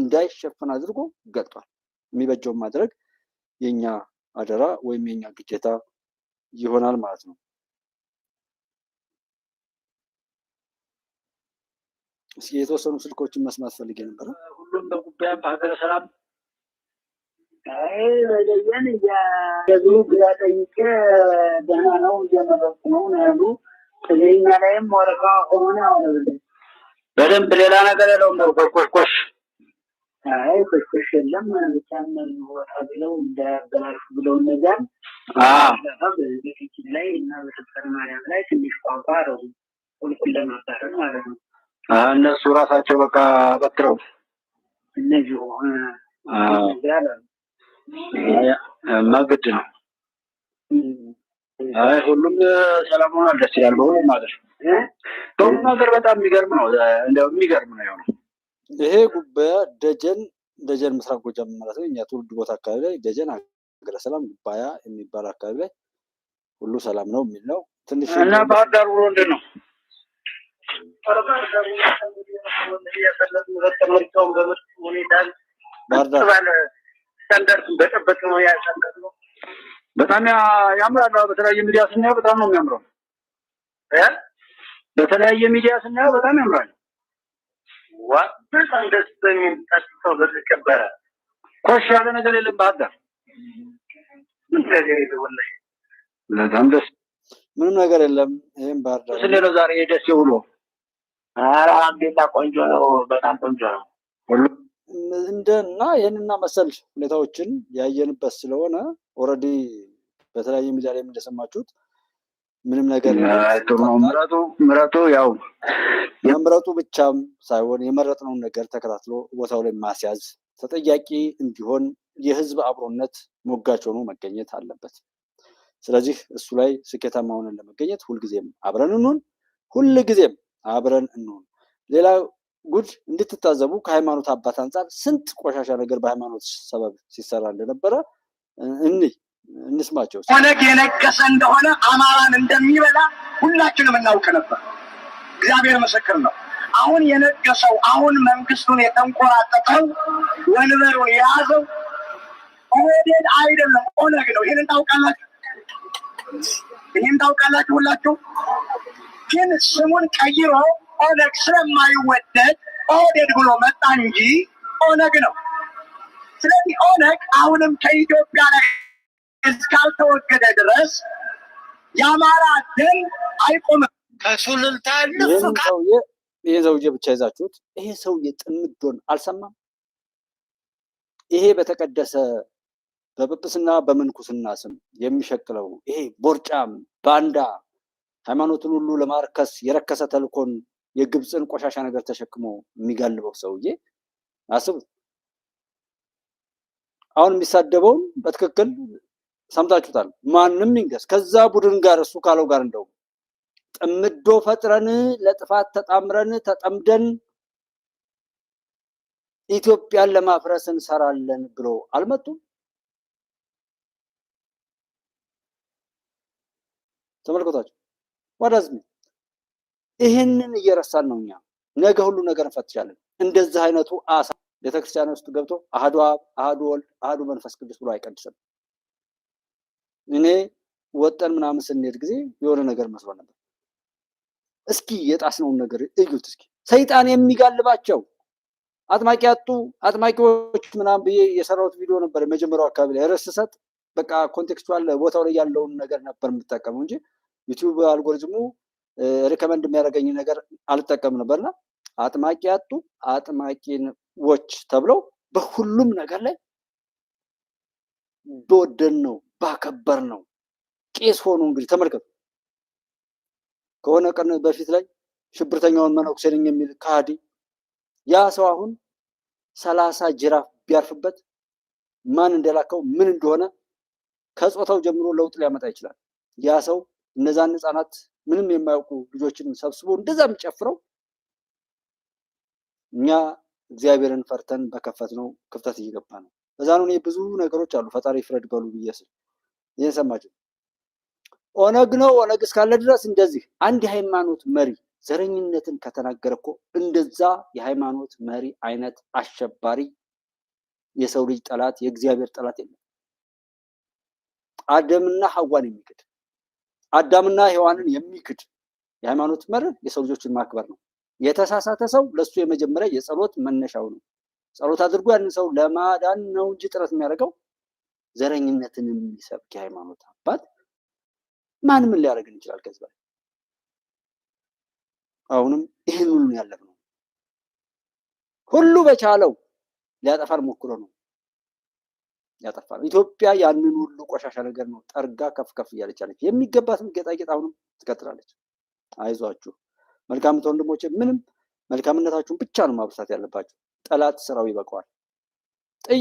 እንዳይሸፈን አድርጎ ገልጧል። የሚበጀውን ማድረግ የኛ አደራ ወይም የኛ ግዴታ ይሆናል ማለት ነው። እስኪ የተወሰኑ ስልኮችን መስማት ፈልጌ ነበር። ሁሉም በጉባኤ በሀገረ ሰላም በደየን እያገዙ ግራ ጠይቄ ደህና ነው እየመረጡ ነው ያሉ። ትግርኛ ላይም ወረቃ ሆነ በደንብ ሌላ ነገር የለውም ነው ኮሽኮሽ ኮሽኮሽ የለም ብቻ ወጣ ብለው እንዳያበላሹ ብለው እነዚያን በፊት ላይ እና በተፈሪ ማርያም ላይ ትንሽ ቋንቋ ረቡ ቁልቁል ለማባረር ማለት ነው። እነሱ ራሳቸው በቃ በክረው እነዚሁ ማግድ ነው። ሁሉም ሰላም ሆኗል። ደስ ይላል። በሁሉም ማለት ነው። በሁሉም ነገር በጣም የሚገርም ነው። እንደው የሚገርም ነው የሆነው ይሄ ጉባኤ ደጀን ምስራቅ ጎጃም ማለት ነው። እኛ ትውልድ ቦታ አካባቢ ላይ ደጀን ሀገረ ሰላም ጉባኤ የሚባል አካባቢ ላይ ሁሉ ሰላም ነው የሚል ነው። ትንሽ እና ባህር ዳር ብሎ እንደ ነው በጣም ያምራል። በተለያየ ሚዲያ ስናየው በጣም ነው የሚያምረው። በተለያየ ሚዲያ ስናየው በጣም ያምራል። በጣም ደስ በሚል ጠጥተው በተከበረ ኮሽ ያለ ነገር የለም። ባህር ዳር በጣም ደስ ምንም ነገር የለም። ይሄን ባህር ዳር ስለለው ዛሬ ደስ ይውሎ ኧረ አቤታ ቆንጆ ነው። በጣም ቆንጆ ነው። እንደና ይሄንና መሰል ሁኔታዎችን ያየንበት ስለሆነ ኦሬዲ በተለያየ ሚዲያ ላይ እንደሰማችሁት ምንም ነገር ምረጡ ያው የምረጡ ብቻም ሳይሆን የመረጥነውን ነገር ተከታትሎ ቦታው ላይ ማስያዝ ተጠያቂ እንዲሆን የህዝብ አብሮነት ሞጋች ሆኖ መገኘት አለበት። ስለዚህ እሱ ላይ ስኬታማ ሆነን ለመገኘት ሁልጊዜም አብረን እንሁን። ሌላ ጉድ እንድትታዘቡ ከሃይማኖት አባት አንጻር ስንት ቆሻሻ ነገር በሃይማኖት ሰበብ ሲሰራ እንደነበረ እንስማቸው። ኦነግ የነገሰ እንደሆነ አማራን እንደሚበላ ሁላችንም እናውቅ ነበር። እግዚአብሔር ምስክር ነው። አሁን የነገሰው አሁን መንግስቱን የተንቆራጠጠው ወንበሩን የያዘው ኦህዴድ አይደለም ኦነግ ነው። ይህንን ታውቃላችሁ። ሁላችሁ። ግን ስሙን ቀይሮ ኦነግ ስለማይወደድ ኦህዴድ ብሎ መጣ እንጂ ኦነግ ነው። ስለዚህ ኦነግ አሁንም ከኢትዮጵያ ላይ እስካልተወገደ ድረስ የአማራ ደም አይቆምም። ከሱልልታ ይሄ ሰውዬ ብቻ ይዛችሁት ይሄ ሰውዬ ጥምዶን አልሰማም። ይሄ በተቀደሰ በጵጵስና በምንኩስና ስም የሚሸቅለው ይሄ ቦርጫም ባንዳ ሃይማኖትን ሁሉ ለማርከስ የረከሰ ተልኮን የግብፅን ቆሻሻ ነገር ተሸክሞ የሚጋልበው ሰውዬ አስቡት። አሁን የሚሳደበውን በትክክል ሰምታችሁታል። ማንም ይንገስ ከዛ ቡድን ጋር እሱ ካለው ጋር እንደው ጥምዶ ፈጥረን ለጥፋት ተጣምረን ተጠምደን ኢትዮጵያን ለማፍረስ እንሰራለን ብሎ አልመጡም። ተመልከቷቸው። ወዳዝም ይሄንን እየረሳን ነው። እኛ ነገ ሁሉ ነገር እንፈትሻለን። እንደዚህ አይነቱ አሳ ቤተክርስቲያን ውስጥ ገብቶ አሐዱ አብ አሐዱ ወልድ አሐዱ መንፈስ ቅዱስ ብሎ አይቀድስም። እኔ ወጠን ምናምን ስንሄድ ጊዜ የሆነ ነገር መስሎ ነበር። እስኪ የጣስነውን ነገር እዩት። እስኪ ሰይጣን የሚጋልባቸው አጥማቂ ያጡ አጥማቂዎች ምናምን ብዬ የሰራሁት ቪዲዮ ነበር። የመጀመሪያው አካባቢ ላይ ረስሰት በቃ ኮንቴክስቹዋል ቦታው ላይ ያለውን ነገር ነበር የምጠቀመው እንጂ ዩቲዩብ አልጎሪዝሙ ሪከመንድ የሚያደርገኝ ነገር አልጠቀም ነበርና አጥማቂ ያጡ አጥማቂዎች ተብለው በሁሉም ነገር ላይ በወደን ነው ባከበር ነው ቄስ ሆኖ እንግዲህ ተመልከቱ። ከሆነ ቀን በፊት ላይ ሽብርተኛውን መነኩሴ ነኝ የሚል ካዲ ያ ሰው አሁን 30 ጅራፍ ቢያርፍበት ማን እንደላከው ምን እንደሆነ ከጾታው ጀምሮ ለውጥ ሊያመጣ ይችላል። ያ ሰው እነዛን ህፃናት ምንም የማያውቁ ልጆችን ሰብስቦ እንደዛም ጨፍረው እኛ እግዚአብሔርን ፈርተን በከፈትነው ክፍተት እየገባ ነው። በዛ ነው ብዙ ነገሮች አሉ ፈጣሪ ፍረድ በሉ ብዬስ ይሄን ሰማችሁ። ኦነግ ነው ኦነግ እስካለ ድረስ እንደዚህ አንድ የሃይማኖት መሪ ዘረኝነትን ከተናገረ እኮ እንደዛ የሃይማኖት መሪ አይነት አሸባሪ የሰው ልጅ ጠላት የእግዚአብሔር ጠላት የለም። አዳምና ሐዋን የሚክድ አዳምና ሔዋንን የሚክድ የሃይማኖት መርህ የሰው ልጆችን ማክበር ነው። የተሳሳተ ሰው ለሱ የመጀመሪያ የጸሎት መነሻው ነው። ጸሎት አድርጎ ያንን ሰው ለማዳን ነው እንጂ ጥረት የሚያደርገው ዘረኝነትን የሚሰብክ የሃይማኖት አባት ማን ምን ሊያደርግን ይችላል? ከዚህ በላይ አሁንም ይህን ሁሉ ያለብነው ሁሉ በቻለው ሊያጠፋን ሞክሮ ነው ያጠፋል። ኢትዮጵያ ያንን ሁሉ ቆሻሻ ነገር ነው ጠርጋ ከፍ ከፍ እያለች አለች። የሚገባትን ጌጣጌጥ አሁንም ትቀጥላለች። አይዟችሁ መልካም ወንድሞቼ፣ ምንም መልካምነታችሁን ብቻ ነው ማብሳት ያለባችሁ። ጠላት ስራው ይበቃዋል።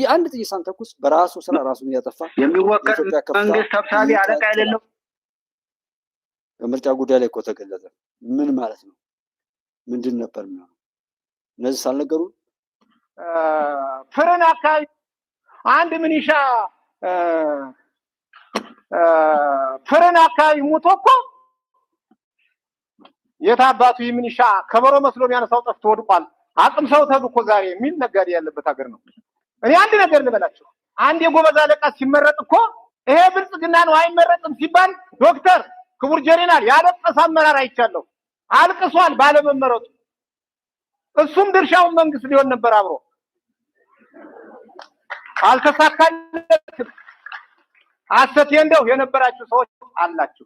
አንድ ጥይት ሳንተኩስ በራሱ ስራ ራሱን እያጠፋ የሚወቀር መንግስት ሰብሳቢ አለቃ የሌለው በምርጫ ጉዳይ ላይ እኮ ተገለጸ። ምን ማለት ነው? ምንድን ነበር የሚሆነው? እነዚህ ሳልነገሩ ፍርን አካባቢ አንድ ምንሻ ፍርን አካባቢ ሞቶ እኮ የታባቱ ይምንሻ ከበሮ መስሎ የሚያነሳው ጠፍቶ ወድቋል። አቅም ሰው ተብኮ ዛሬ የሚል ነጋዴ ያለበት ሀገር ነው። እኔ አንድ ነገር ልበላችሁ። አንድ የጎበዝ አለቃ ሲመረጥ እኮ ይሄ ብልጽግና ነው አይመረጥም ሲባል ዶክተር ክቡር ጀነራል ያለቀሰ አመራር አይቻለሁ። አልቅሷል ባለመመረጡ። እሱም ድርሻውን መንግስት ሊሆን ነበር አብሮ አልተሳካለትም። አሰቴ እንደው የነበራችሁ ሰዎች አላችሁ፣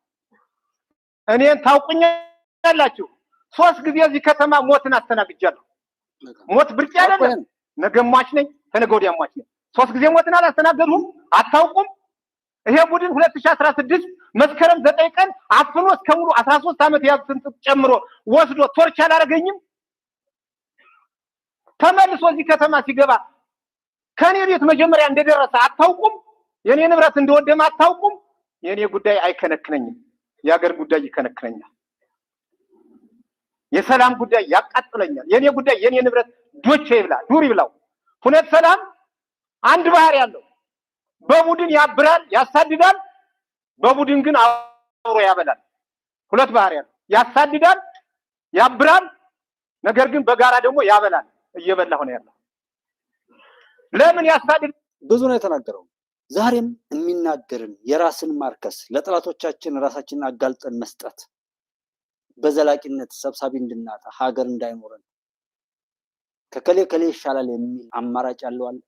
እኔን ታውቁኛላችሁ። 3 ጊዜ እዚህ ከተማ ሞትን አስተናግጃለሁ። ሞት ብርቅ አይደለም። ነገ ሟች ነኝ፣ ከነገ ወዲያ ሟች ነኝ። 3 ጊዜ ሞትን አላስተናገድሁም። አታውቁም? ይሄ ቡድን 2016 መስከረም 9 ቀን አፍኖ እስከ ሙሉ 13 ዓመት ያዙትን ጨምሮ ወስዶ ቶርች አላረገኝም። ተመልሶ እዚህ ከተማ ሲገባ ከኔ ቤት መጀመሪያ እንደደረሰ አታውቁም? የኔ ንብረት እንደወደመ አታውቁም? የኔ ጉዳይ አይከነክነኝም፣ የሀገር ጉዳይ ይከነክነኛል። የሰላም ጉዳይ ያቃጥለኛል። የኔ ጉዳይ የኔ ንብረት ዶቼ ይብላ ዱር ይብላው። ሁነት ሰላም አንድ ባህር ያለው በቡድን ያብራል ያሳድዳል፣ በቡድን ግን አብሮ ያበላል። ሁለት ባህር ያለው ያሳድዳል ያብራል፣ ነገር ግን በጋራ ደግሞ ያበላል። እየበላ ሆነ ያለው ለምን ያሳድድ? ብዙ ነው የተናገረው። ዛሬም የሚናገርን የራስን ማርከስ ለጠላቶቻችን ራሳችንን አጋልጠን መስጠት በዘላቂነት ሰብሳቢ እንድናጣ ሀገር እንዳይኖረን ከከሌ ከሌ ይሻላል የሚል አማራጭ ያለዋል።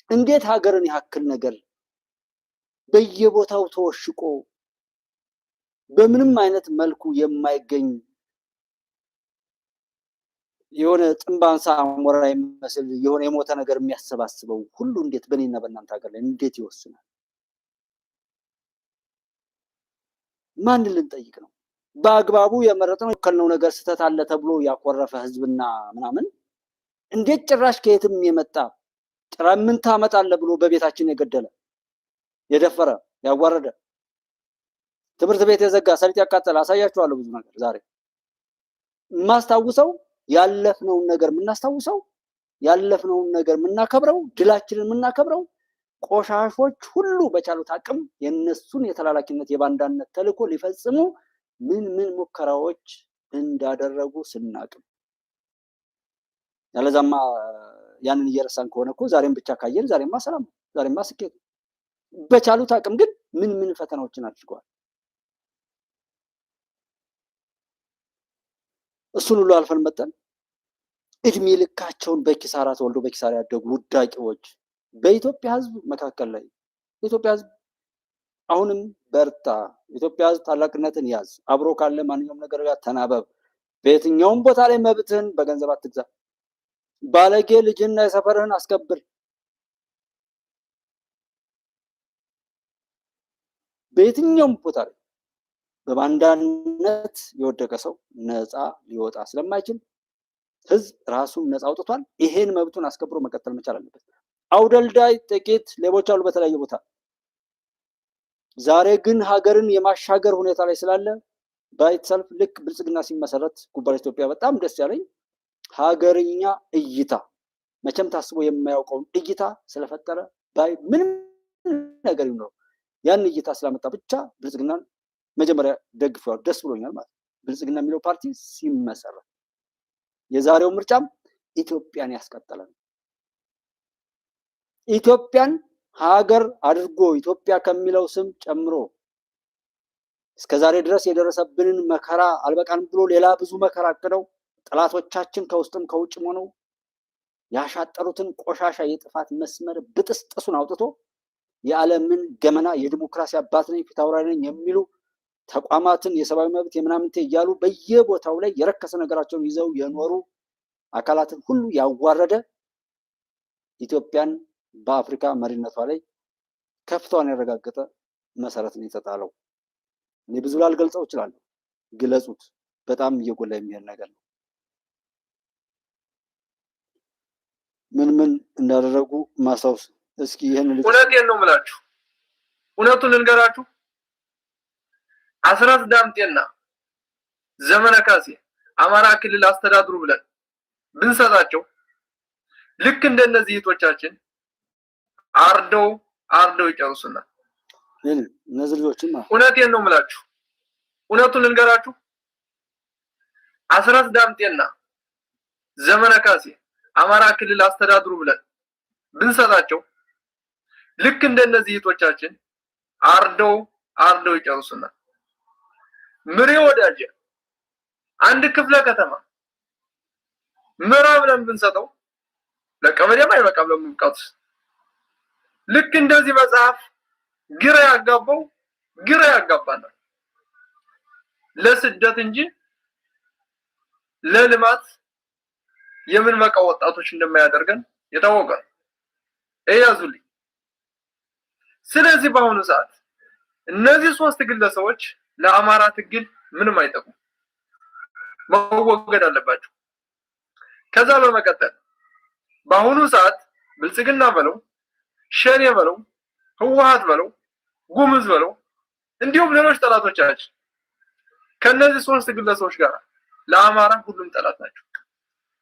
እንዴት ሀገርን ያክል ነገር በየቦታው ተወሽቆ በምንም አይነት መልኩ የማይገኝ የሆነ ጥንባንሳ አሞራ የሚመስል የሆነ የሞተ ነገር የሚያሰባስበው ሁሉ እንዴት በእኔና በእናንተ ሀገር ላይ እንዴት ይወስናል? ማን ልንጠይቅ ነው? በአግባቡ የመረጥነው የከልነው ነገር ስተት አለ ተብሎ ያቆረፈ ህዝብና ምናምን እንዴት ጭራሽ ከየትም የመጣ ጭራ ምን ታመጣለህ ብሎ በቤታችን የገደለ የደፈረ ያዋረደ ትምህርት ቤት የዘጋ ሰልጥ ያቃጠለ አሳያችኋለሁ። ብዙ ነገር ዛሬ ማስታውሰው ያለፍነውን ነገር የምናስታውሰው ያለፍነውን ነገር የምናከብረው ድላችንን የምናከብረው ቆሻሾች ሁሉ በቻሉት አቅም የነሱን የተላላኪነት የባንዳነት ተልዕኮ ሊፈጽሙ ምን ሙከራዎች እንዳደረጉ ስናቅም ያለዛማ ያንን እየረሳን ከሆነ እኮ ዛሬም ብቻ ካየን ዛሬማ ሰላም ዛሬማ ስኬት በቻሉት አቅም ግን ምን ፈተናዎችን አድርገዋል። እሱን ሁሉ አልፈን መጠን እድሜ ልካቸውን በኪሳራ ተወልዶ በኪሳራ ያደጉ ውዳቂዎች በኢትዮጵያ ህዝብ መካከል ላይ ኢትዮጵያ ህዝብ አሁንም በርታ፣ ኢትዮጵያ ህዝብ ታላቅነትን ያዝ፣ አብሮ ካለ ማንኛውም ነገር ጋር ተናበብ፣ በየትኛውም ቦታ ላይ መብትህን በገንዘብ አትግዛ፣ ባለጌ ልጅና የሰፈርህን አስከብር፣ በየትኛውም ቦታ ላይ በባንዳነት የወደቀ ሰው ነፃ ሊወጣ ስለማይችል ህዝብ ራሱን ነፃ አውጥቷል። ይሄን መብቱን አስከብሮ መቀጠል መቻል አለበት። አውደልዳይ ጥቂት ሌቦች አሉ በተለያየ ቦታ። ዛሬ ግን ሀገርን የማሻገር ሁኔታ ላይ ስላለ ባይተሰልፍ ልክ ብልጽግና ሲመሰረት ጉባኤ ኢትዮጵያ በጣም ደስ ያለኝ ሀገርኛ እይታ መቼም ታስቦ የማያውቀውን እይታ ስለፈጠረ ባይ ምንም ነገር ይኖር ያን እይታ ስላመጣ ብቻ ብልጽግናን መጀመሪያ ደግፈዋል። ደስ ብሎኛል ማለት ብልጽግና የሚለው ፓርቲ ሲመሰረት የዛሬው ምርጫም ኢትዮጵያን ያስቀጠለ ነው። ኢትዮጵያን ሀገር አድርጎ ኢትዮጵያ ከሚለው ስም ጨምሮ እስከዛሬ ድረስ የደረሰብንን መከራ አልበቃን ብሎ ሌላ ብዙ መከራ አቅደው ጠላቶቻችን ከውስጥም ከውጭም ሆነው ያሻጠሩትን ቆሻሻ የጥፋት መስመር ብጥስጥሱን አውጥቶ የዓለምን ገመና የዲሞክራሲ አባት ነኝ ፊት አውራሪ ነኝ የሚሉ ተቋማትን የሰብአዊ መብት የምናምንቴ እያሉ በየቦታው ላይ የረከሰ ነገራቸውን ይዘው የኖሩ አካላትን ሁሉ ያዋረደ ኢትዮጵያን በአፍሪካ መሪነቷ ላይ ከፍታዋን ያረጋገጠ መሰረትን የተጣለው። እኔ ብዙ ላልገልጸው እችላለሁ፣ ግለጹት። በጣም እየጎላ የሚሄድ ነገር ነው። ምን ምን እንዳደረጉ ማስታወስ እስኪ ይሄን እውነቴን ነው የምላችሁ፣ እውነቱን ልንገራችሁ። አስራት ዳምጤና ዘመነ ካሴ አማራ ክልል አስተዳድሩ ብለን ብንሰጣቸው ልክ እንደነዚህ እህቶቻችን አርደው ይጨርሱናል። እነዚህ ልጆችማ እውነቴን ነው የምላችሁ፣ እውነቱን ልንገራችሁ። አስራት ዳምጤና ዘመነ ካሴ አማራ ክልል አስተዳድሩ ብለን ብንሰጣቸው ልክ እንደነዚህ እህቶቻችን አርደው ይጨርሱናል። ምሬ ወዳጄ አንድ ክፍለ ከተማ ምራ ብለን ብንሰጠው ለቀበሌም አይበቃም ለምንቃት። ልክ እንደዚህ መጽሐፍ ግራ ያጋባናል ለስደት እንጂ ለልማት የምንበቃ ወጣቶች እንደማያደርገን የታወቀ እያዙልኝ። ስለዚህ በአሁኑ ሰዓት እነዚህ ሶስት ግለሰቦች ለአማራ ትግል ምንም አይጠቅሙም፣ መወገድ አለባቸው። ከዛ በመቀጠል በአሁኑ ሰዓት ብልጽግና በለው ሸኔ በለው ህወሓት በለው ጉምዝ በለው እንዲሁም ሌሎች ጠላቶቻችን ከነዚህ ሶስት ግለሰቦች ጋር ለአማራ ሁሉም ጠላት ናቸው፣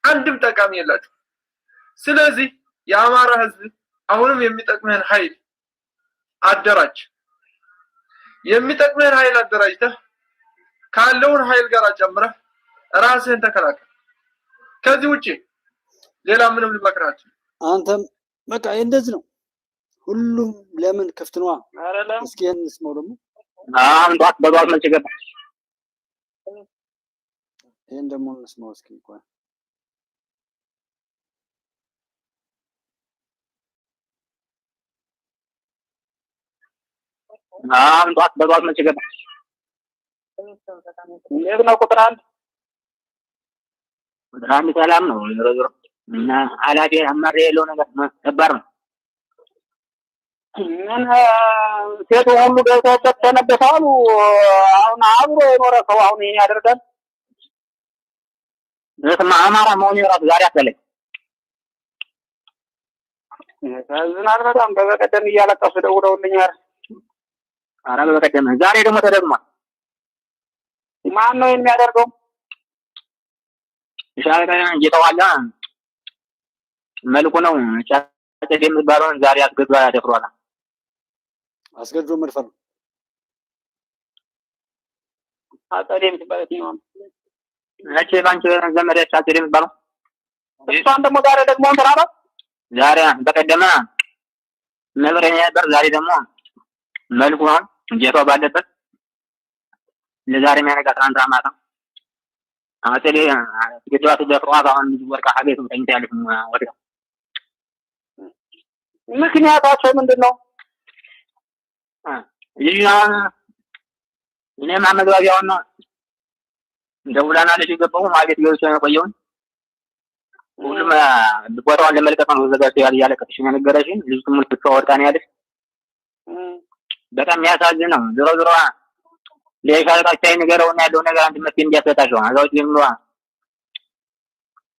አንድም ጠቃሚ የላቸው። ስለዚህ የአማራ ህዝብ አሁንም የሚጠቅምህን ኃይል አደራጅ። የሚጠቅምህን ኃይል አደራጅተህ ካለውን ኃይል ጋር ጨምረህ ራስህን ተከላከል። ከዚህ ውጪ ሌላ ምንም ልመክራችሁ። አንተም በቃ እንደዚህ ነው። ሁሉም ለምን ክፍት ነዋ። እስኪ እንስማው ደግሞ በጧት መልስ ገባ። ይሄን ደግሞ እንስማው እስኪ ቆይ። በጧት መልስ ገባ። እንዴት ነው ቁጥር አንድ? ቁጥር አንድ ሰላም ነው። ዞሮ እና አላፊ አማሪ ያለው ነገር ከባድ ነው። ምን ሴቱ ሁሉ ገብቶበት ተነበታሉ። አሁን አብሮ የኖረ ሰው አሁን ይሄን ያደርጋል? በስመ አብ አማራ መሆኑ የራሱ ዛሬ አትበለኝ። ያሳዝናል በጣም። በበቀደም እያለቀሱ ደውለውልኛል። ኧረ በበቀደም ዛሬ ደግሞ ተደግሟል። ማን ነው የሚያደርገው? ሻለቃ እየተዋጋ መልኩ ነው። ጫጨት የሚባለውን ዛሬ አስገድዶ ያደፍሯል። አስገድዶ መድፈር ነው። አጠዴ የምትባለው ነው። እቺ ባንቺ ዘመዳች አጠዴ የሚባለው እሷን ደግሞ ዛሬ ደግሞ ተራራ ዛሬ በቀደማ ነብረኛ ነበር። ዛሬ ደግሞ መልኩ ነው ጌታው ባለበት ለዛሬ የሚያነጋ ትናንት ማታ አጠዴ ግድዋት ደፍሯት አሁን ልጅ ወርቃ ሀገቱ ተኝታለች። ወዲያ ምክንያታቸው ምንድነው? ይሄን እኔማ መግባቢያውና ደውላና ልጅ ገባው ማግኘት ገብቶ ነው ቆየውን ሁሉም ቦታውን ለመልቀቅ ነው ዘጋጅቶ ያለቀሽ ነገረሽኝ። ልጅ ምን ብትወርቃ ነው ያለሽ። በጣም ያሳዝን ነው። ዞሮ ዞሮ ለሻለቃቻይ ነገረውና ያለው ነገር አንድ መፍትሄ እንዲያሰጣቸው አዛውት ይምሉ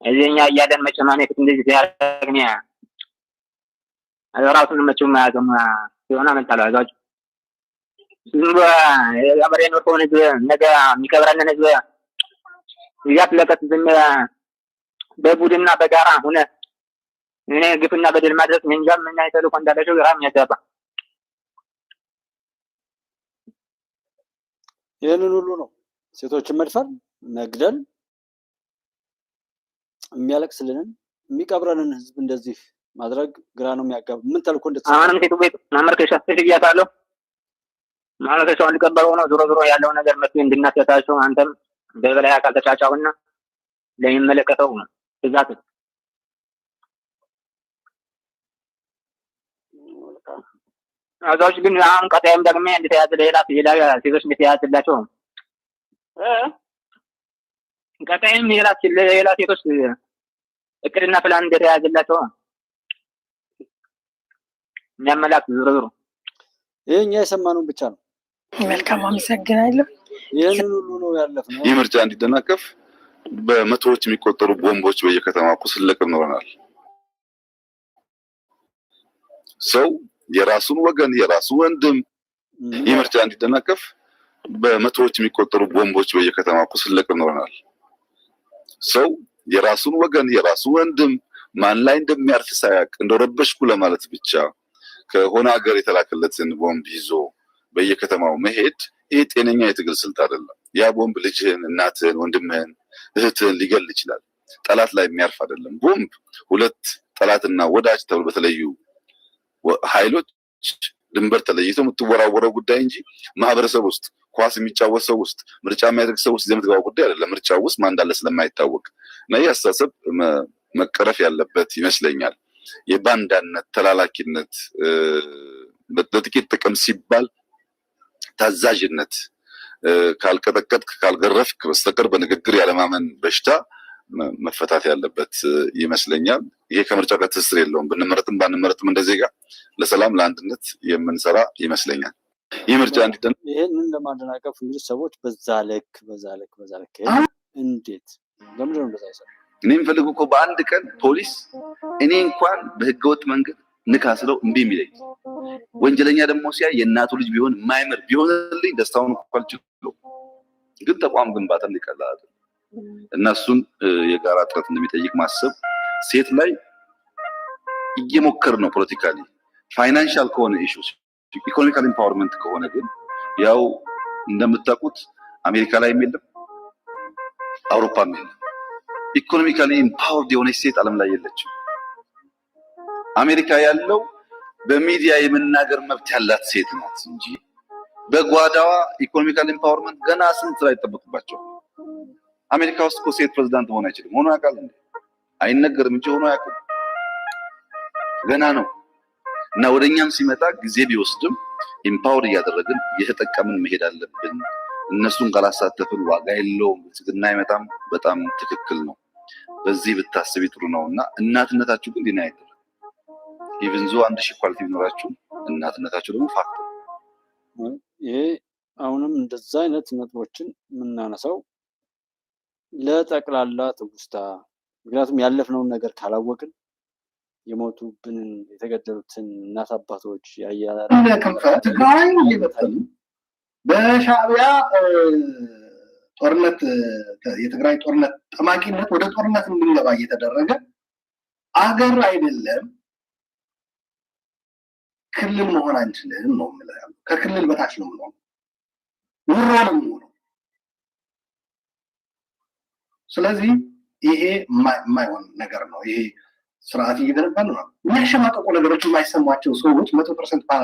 እዚህኛ እያለን መጨማነቅ እንደዚህ ያደርግኛ ራሱን መቼም ማያገማ ሲሆን አመጣለው አዛውት ዝምባ ያበሬን ወርቆን ነገ የሚከብረን ህዝብ ያጥለቀት ዝም በቡድንና በጋራ ሆነ እኔ ግፍና በደል ማድረስ እንጃም ምን አይተለው እንዳለሽው ግራም ያጋባ ይሄንን ሁሉ ነው ሴቶችን መድፈር፣ መግደል፣ የሚያለቅስልንን የሚቀብረንን ህዝብ እንደዚህ ማድረግ ግራ ነው የሚያጋባ። ምን ተልኮ እንደተሰራ አሁንም ሴቱ ቤት ማመልከቻ ትልያታለሁ ማመልከቻውን ሊቀበለው ነው። ዞሮ ዞሮ ያለው ነገር መፍትሄ እንድናሰጣቸው አንተም በበላይ አካል ተጫጫውና ለሚመለከተው ትእዛዝ አዛውሽ ግን አሁን ቀጣይም ደግሞ እንደተያዘ ሌላ ሴቶች እንደተያዘላቸው ቀጣይም ሌላ ሴቶች እቅድና ፕላን እንደተያዘላቸው የሚያመላክት ዞሮ ዞሮ ይሄኛ የሰማነው ብቻ ነው። መልካም አመሰግናለሁ። ይሄንን ሁሉ ነው ያለፍነው። ይህ ምርጫ እንዲደናቀፍ በመቶዎች የሚቆጠሩ ቦምቦች በየከተማው ስንለቅም ኖረናል። ሰው የራሱን ወገን የራሱ ወንድም ይህ ምርጫ እንዲደናቀፍ በመቶዎች የሚቆጠሩ ቦምቦች በየከተማው ስንለቅም ኖረናል። ሰው የራሱን ወገን የራሱ ወንድም ማን ላይ እንደሚያርፍ ሳያውቅ እንደረበሽኩ ለማለት ብቻ ከሆነ ሀገር የተላከለትን ቦምብ ይዞ በየከተማው መሄድ ይሄ ጤነኛ የትግል ስልት አይደለም። ያ ቦምብ ልጅህን፣ እናትህን፣ ወንድምህን፣ እህትህን ሊገል ይችላል። ጠላት ላይ የሚያርፍ አይደለም። ቦምብ ሁለት ጠላትና ወዳጅ ተብሎ በተለዩ ኃይሎች ድንበር ተለይተው የምትወራወረው ጉዳይ እንጂ ማህበረሰብ ውስጥ ኳስ የሚጫወት ሰው ውስጥ ምርጫ የሚያደርግ ሰው ውስጥ የምትገባው ጉዳይ አይደለም። ምርጫ ውስጥ ማን እንዳለ ስለማይታወቅ እና ይህ አስተሳሰብ መቀረፍ ያለበት ይመስለኛል። የባንዳነት ተላላኪነት፣ ለጥቂት ጥቅም ሲባል ታዛዥነት፣ ካልቀጠቀጥክ ካልገረፍክ በስተቀር በንግግር ያለማመን በሽታ መፈታት ያለበት ይመስለኛል። ይሄ ከምርጫ ጋር ትስስር የለውም። ብንመረጥም ባንመረጥም እንደ ዜጋ ለሰላም ለአንድነት የምንሰራ ይመስለኛል። ይህ ምርጫ ይሄንን ለማደናቀፍ እንግዲህ ሰዎች በዛ ልክ እንዴት ለምንድን ነው እንደዛ ይሰራል? እኔ የምፈልገው እኮ በአንድ ቀን ፖሊስ እኔ እንኳን በህገወጥ መንገድ ንካስለው እምቢ የሚለኝ ወንጀለኛ ደግሞ ሲያይ የእናቱ ልጅ ቢሆን የማይምር ቢሆንልኝ ደስታውን እኮ አልችልም። ግን ተቋም ግንባታ እንዲቀላል እና እሱን የጋራ ጥረት እንደሚጠይቅ ማሰብ ሴት ላይ እየሞከር ነው። ፖለቲካሊ ፋይናንሻል ከሆነ ኢሹስ ኢኮኖሚካል ኢምፓወርመንት ከሆነ ግን ያው እንደምታውቁት አሜሪካ ላይ የለም አውሮፓም የለም። ኢኮኖሚካሊ ኢምፓወርድ የሆነች ሴት ዓለም ላይ የለችም። አሜሪካ ያለው በሚዲያ የመናገር መብት ያላት ሴት ናት እንጂ በጓዳዋ ኢኮኖሚካል ኢምፓወርመንት ገና ስንት ላይ ተጠብቁባቸው። አሜሪካ ውስጥ እኮ ሴት ፕሬዝዳንት መሆን አይችልም። ሆኖ ያውቃል እንዴ? አይነገርም እንጂ ሆኖ ያውቃል። ገና ነው እና ወደኛም ሲመጣ ጊዜ ቢወስድም ኢምፓወር እያደረግን እየተጠቀምን መሄድ አለብን። እነሱን ካላሳተፍን ዋጋ የለውም፣ ብልጽግና አይመጣም። በጣም ትክክል ነው። በዚህ ብታስቢ ጥሩ ነውና እናትነታችሁ ግን ዲና አይደለም። ኢቭን ዞ 1000 ኳሊቲ ቢኖራችሁ እናትነታችሁ ደግሞ ፋክት ነው። ይሄ አሁንም እንደዛ አይነት ነጥቦችን የምናነሳው ለጠቅላላ ትውስታ፣ ምክንያቱም ያለፍነውን ነገር ካላወቅን የሞቱብንን የተገደሉትን እናት አባቶች ትግራይ በሻዕቢያ ጦርነት የትግራይ ጦርነት ጠማቂነት ወደ ጦርነት እንድንገባ እየተደረገ አገር አይደለም ክልል መሆን አንችልም ነው የምለው። ከክልል በታች ነው የምለው። ውሮ ነው የምለው። ስለዚህ ይሄ የማይሆን ነገር ነው። ይሄ ስርዓት እየገነባን ነው። የሚያሸማቀቁ ነገሮች የማይሰሟቸው ሰዎች 100%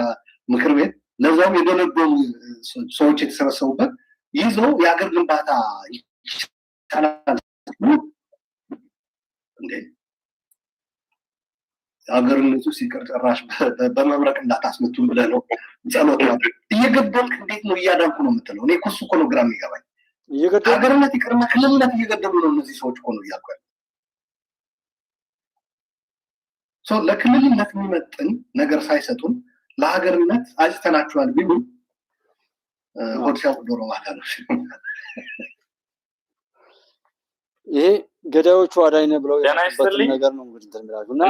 ምክር ቤት ለዛም የደነገሩ ሰዎች የተሰበሰቡበት ይዘው የሀገር ግንባታ ይቻላል እንዴ? ሀገርነቱ ሲቀር ጭራሽ በመብረቅ እንዳታስመቱን ብለህ ነው ጸሎት ነው እየገደልክ እንዴት ነው እያዳንኩ ነው የምትለው? እኔ እኮ እሱ እኮ ነው ግራ የሚገባኝ። ሀገርነት ይቅርና ክልልነት እየገደሉ ነው እነዚህ ሰዎች እኮ ነው እያልኩ ያለው። ለክልልነት የሚመጥን ነገር ሳይሰጡን ለሀገርነት አጭተናቸዋል ቢሉ ሆድሻው ዶሮ ማታ ነው። ይሄ ገዳዮቹ አዳኝ ነው ብለው ያሉበት ነገር ነው እንግዲህ ተምራጁና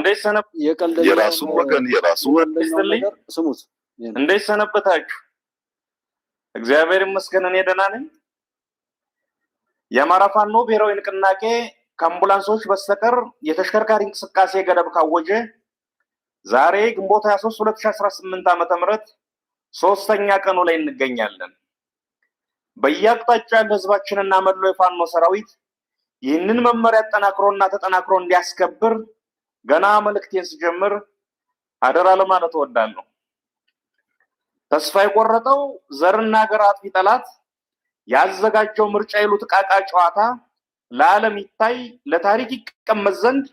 የራሱ ወገን የራሱ ነገር ስሙት። እንዴት ሰነበታችሁ? እግዚአብሔር ይመስገን እኔ ደህና ነኝ። የአማራ ፋኖ ብሔራዊ ንቅናቄ ከአምቡላንሶች በስተቀር የተሽከርካሪ እንቅስቃሴ ገደብ ካወጀ ዛሬ ግንቦት 23 2018 ዓ.ም ሶስተኛ ቀኑ ላይ እንገኛለን። በየአቅጣጫው ያለ ህዝባችንና መላው የፋኖ ሰራዊት ይህንን መመሪያ ተጠናክሮና እንዲያስከብር ገና መልእክቴን ስጀምር አደራ ለማለት እወዳለሁ። ተስፋ የቆረጠው ዘርና ሀገር አጥፊ ጠላት ያዘጋጀው ምርጫ ይሉት ዕቃቃ ጨዋታ ለዓለም ይታይ ለታሪክ ይቀመጥ ዘንድ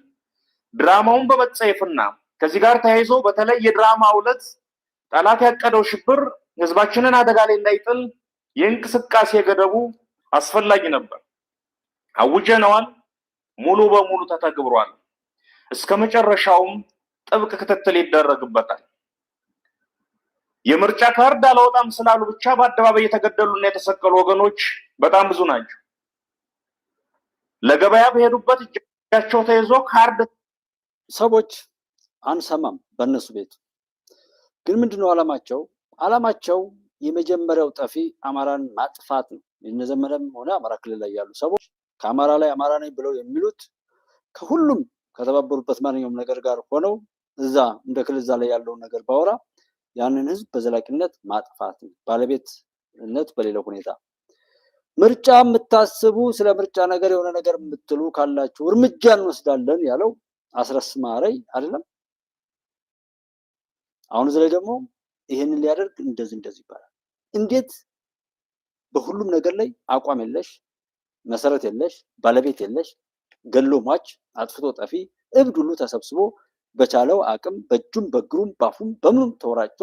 ድራማውን በመጸየፍና ከዚህ ጋር ተያይዞ በተለይ የድራማው ዕለት ጠላት ያቀደው ሽብር ህዝባችንን አደጋ ላይ እንዳይጥል የእንቅስቃሴ ገደቡ አስፈላጊ ነበር። አውጀነዋል፣ ሙሉ በሙሉ ተተግብሯል። እስከ መጨረሻውም ጥብቅ ክትትል ይደረግበታል። የምርጫ ካርድ አላወጣም ስላሉ ብቻ በአደባባይ የተገደሉና የተሰቀሉ ወገኖች በጣም ብዙ ናቸው። ለገበያ በሄዱበት እጃቸው ተይዞ ካርድ ሰዎች አንሰማም። በእነሱ ቤት ግን ምንድነው ዓላማቸው? ዓላማቸው የመጀመሪያው ጠፊ አማራን ማጥፋት ነው። የነዘመነም ሆነ አማራ ክልል ላይ ያሉ ሰዎች ከአማራ ላይ አማራ ነኝ ብለው የሚሉት ከሁሉም ከተባበሩበት ማንኛውም ነገር ጋር ሆነው እዛ እንደ ክልል እዛ ላይ ያለውን ነገር ባወራ ያንን ህዝብ በዘላቂነት ማጥፋት ነው። ባለቤትነት በሌላው ሁኔታ ምርጫ የምታስቡ ስለ ምርጫ ነገር የሆነ ነገር የምትሉ ካላችሁ እርምጃ እንወስዳለን ያለው አስረስ ማረኝ አይደለም። አሁን እዚህ ላይ ደግሞ ይሄንን ሊያደርግ እንደዚህ ይባላል። እንዴት በሁሉም ነገር ላይ አቋም የለሽ መሰረት የለሽ ባለቤት የለሽ ገሎ ሟች አጥፍቶ ጠፊ እብድ ሁሉ ተሰብስቦ በቻለው አቅም በእጁም በእግሩም ባፉም በምኑም ተወራጭቶ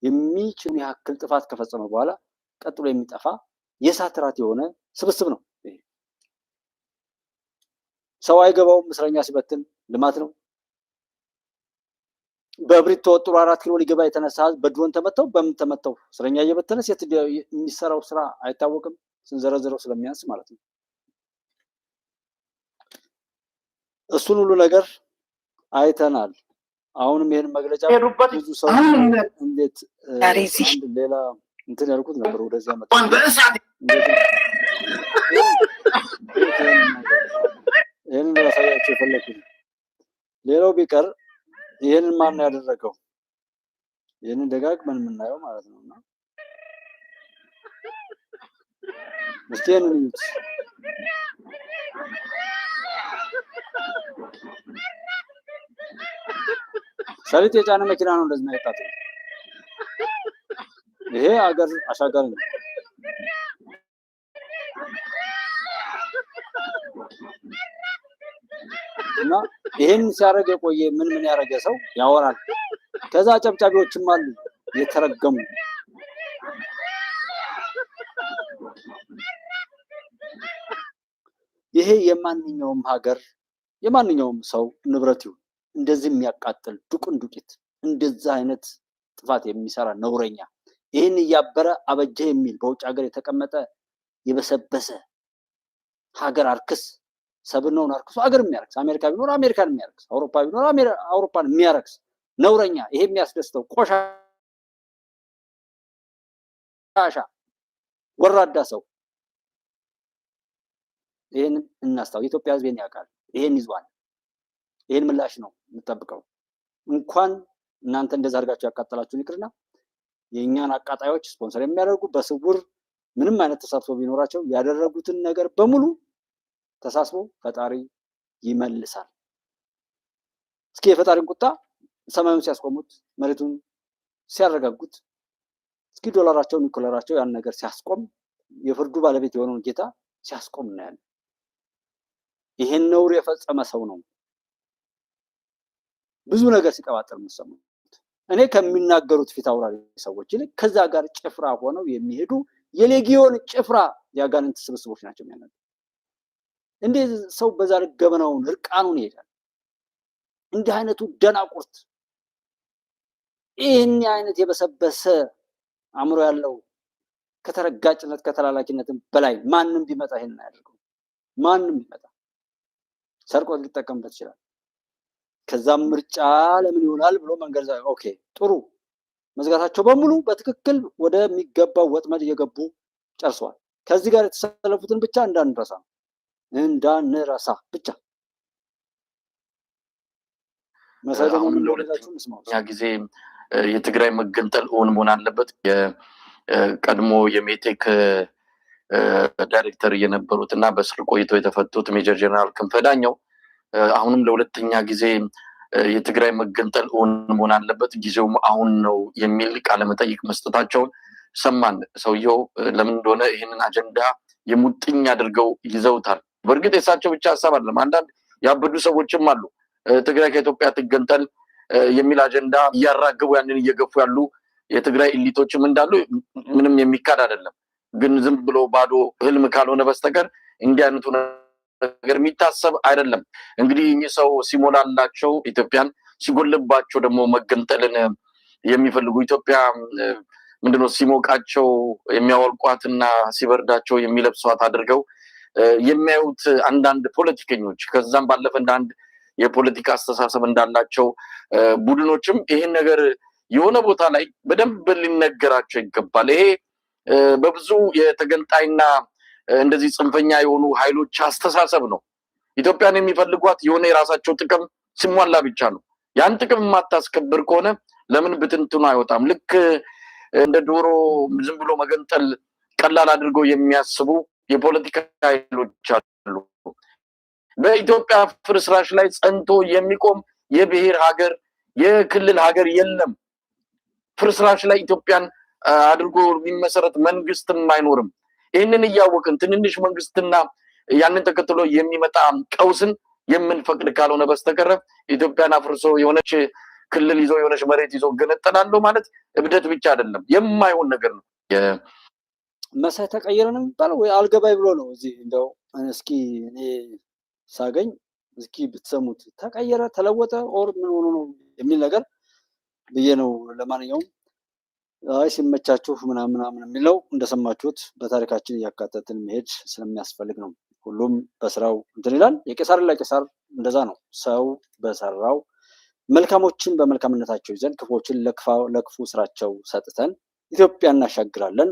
የሚችሉ ያክል ጥፋት ከፈጸመ በኋላ ቀጥሎ የሚጠፋ የእሳት ራት የሆነ ስብስብ ነው። ሰው አይገባውም። እስረኛ ሲበትን ልማት ነው። በብሪት ተወጥሮ 4 ኪሎ ሊገባ የተነሳ በድሮን ተመተው በምን ተመተው እስረኛ እየበተነ ሴት የሚሰራው ስራ አይታወቅም። ስንዘረዝረው ስለሚያንስ ማለት ነው። እሱን ሁሉ ነገር አይተናል። አሁንም ይሄን መግለጫ ብዙ ሰው እንዴት አንድ ሌላ እንትን ያልኩት ነበር ወደዚያ መጣ። ይሄንን ላሳያችሁ የፈለኩት ሌላው ቢቀር ይሄንን ማን ያደረገው? ይሄንን ደጋግመን የምናየው ማለት ነውና እስቲ ይሄንን እዩት። ሰሊጥ የጫነ መኪና ነው እንደዚህ ነው የጣለው። ይሄ አገር አሻጋሪ ነው። እና ይሄን ሲያደርግ የቆየ ምን ያደረገ ሰው ያወራል። ከዛ ጨብጫቢዎችም አሉ የተረገሙ። ይሄ የማንኛውም ሀገር የማንኛውም ሰው ንብረት ይሁን እንደዚህ የሚያቃጥል ዱቂት እንደዛ አይነት ጥፋት የሚሰራ ነውረኛ ይሄን እያበረ አበጀ የሚል በውጭ ሀገር የተቀመጠ የበሰበሰ ሀገር አርክስ ሰብነውን አርክሱ ሀገር የሚያረክስ አሜሪካ ቢኖር አሜሪካን የሚያረክስ አውሮፓ ቢኖር አውሮፓን የሚያረክስ ነውረኛ ይሄ የሚያስደስተው ቆሻሻ ወራዳ ሰው ይሄን እናስታው። የኢትዮጵያ ሕዝብ ያውቃል። ይሄን ይዟል። ይሄን ምላሽ ነው የምጠብቀው። እንኳን እናንተ እንደዛ አድርጋችሁ ያቃጠላችሁን ይቅርና የእኛን አቃጣዮች ስፖንሰር የሚያደርጉ በስውር ምንም አይነት ተሳትፎ ቢኖራቸው ያደረጉትን ነገር በሙሉ ተሳስቦ ፈጣሪ ይመልሳል። እስኪ የፈጣሪን ቁጣ ሰማዩን ሲያስቆሙት መሬቱን ሲያረጋጉት እስኪ ዶላራቸው ኒኮላራቸው ያን ነገር ሲያስቆም የፍርዱ ባለቤት የሆነውን ጌታ ሲያስቆም እናያለን። ይሄን ነውር የፈጸመ ሰው ነው ብዙ ነገር ሲቀባጠር የምትሰሙት። እኔ ከሚናገሩት ፊት አውራሪ ሰዎች ይልቅ ከዛ ጋር ጭፍራ ሆነው የሚሄዱ የሌጊዮን ጭፍራ ያጋንንት ስብስቦች ናቸው የሚያነዱ። እንዴት ሰው በዛ ገበናውን እርቃኑን ይሄዳል? እንዲህ አይነቱ ደናቁርት ይህን አይነት የበሰበሰ አእምሮ ያለው ከተረጋጭነት ከተላላኪነትም በላይ ማንም ቢመጣ ይሄን አያደርገው። ማንም ቢመጣ ሰርቆ ሊጠቀምበት ይችላል። ከዛም ምርጫ ለምን ይሆናል ብሎ መንገድ ኦኬ ጥሩ መዝጋታቸው በሙሉ በትክክል ወደሚገባው ወጥመድ እየገቡ ጨርሰዋል። ከዚህ ጋር የተሰለፉትን ብቻ እንዳንረሳ ብቻ ያ ጊዜ የትግራይ መገንጠል እውን መሆን አለበት። የቀድሞ የሜቴክ ዳይሬክተር የነበሩት እና በስር ቆይተው የተፈቱት ሜጀር ጀነራል ክንፈ ዳኘው አሁንም ለሁለተኛ ጊዜ የትግራይ መገንጠል እውን መሆን አለበት፣ ጊዜውም አሁን ነው የሚል ቃለ መጠይቅ መስጠታቸውን ሰማን። ሰውየው ለምን እንደሆነ ይህንን አጀንዳ የሙጥኝ አድርገው ይዘውታል። በእርግጥ የሳቸው ብቻ ሀሳብ አይደለም። አንዳንድ ያበዱ ሰዎችም አሉ። ትግራይ ከኢትዮጵያ ትገንጠል የሚል አጀንዳ እያራገቡ ያንን እየገፉ ያሉ የትግራይ ኢሊቶችም እንዳሉ ምንም የሚካድ አይደለም። ግን ዝም ብሎ ባዶ ህልም ካልሆነ በስተቀር እንዲህ አይነቱ ነገር የሚታሰብ አይደለም። እንግዲህ እኚህ ሰው ሲሞላላቸው ኢትዮጵያን፣ ሲጎልባቸው ደግሞ መገንጠልን የሚፈልጉ ኢትዮጵያ ምንድነው ሲሞቃቸው የሚያወልቋትና ሲበርዳቸው የሚለብሷት አድርገው የሚያዩት አንዳንድ ፖለቲከኞች፣ ከዛም ባለፈ እንደ አንድ የፖለቲካ አስተሳሰብ እንዳላቸው ቡድኖችም ይህን ነገር የሆነ ቦታ ላይ በደንብ ሊነገራቸው ይገባል። ይሄ በብዙ የተገንጣይና እንደዚህ ጽንፈኛ የሆኑ ኃይሎች አስተሳሰብ ነው። ኢትዮጵያን የሚፈልጓት የሆነ የራሳቸው ጥቅም ሲሟላ ብቻ ነው። ያን ጥቅም የማታስከብር ከሆነ ለምን ብትንትኑ አይወጣም? ልክ እንደ ዶሮ ዝም ብሎ መገንጠል ቀላል አድርገው የሚያስቡ የፖለቲካ ኃይሎች አሉ። በኢትዮጵያ ፍርስራሽ ላይ ጸንቶ የሚቆም የብሔር ሀገር፣ የክልል ሀገር የለም። ፍርስራሽ ላይ ኢትዮጵያን አድርጎ የሚመሰረት መንግስትም አይኖርም። ይህንን እያወቅን ትንንሽ መንግስትና ያንን ተከትሎ የሚመጣ ቀውስን የምንፈቅድ ካልሆነ በስተቀር ኢትዮጵያን አፍርሶ የሆነች ክልል ይዞ የሆነች መሬት ይዞ ገነጠላለሁ ማለት እብደት ብቻ አይደለም፣ የማይሆን ነገር ነው። መሳይ ተቀየረ ነው የሚባለው ወይ አልገባይ ብሎ ነው። እዚህ እንደው እስኪ እኔ ሳገኝ እስኪ ብትሰሙት ተቀየረ፣ ተለወጠ፣ ኦር ምን ሆኖ ነው የሚል ነገር ብዬ ነው። ለማንኛውም አይ ሲመቻችሁ ምናምን የሚለው እንደሰማችሁት በታሪካችን እያካተትን መሄድ ስለሚያስፈልግ ነው። ሁሉም በስራው እንትን ይላል። የቄሳር ለቄሳር እንደዛ ነው። ሰው በሰራው መልካሞችን በመልካምነታቸው ይዘን ክፎችን ለክፉ ስራቸው ሰጥተን ኢትዮጵያ እናሻግራለን።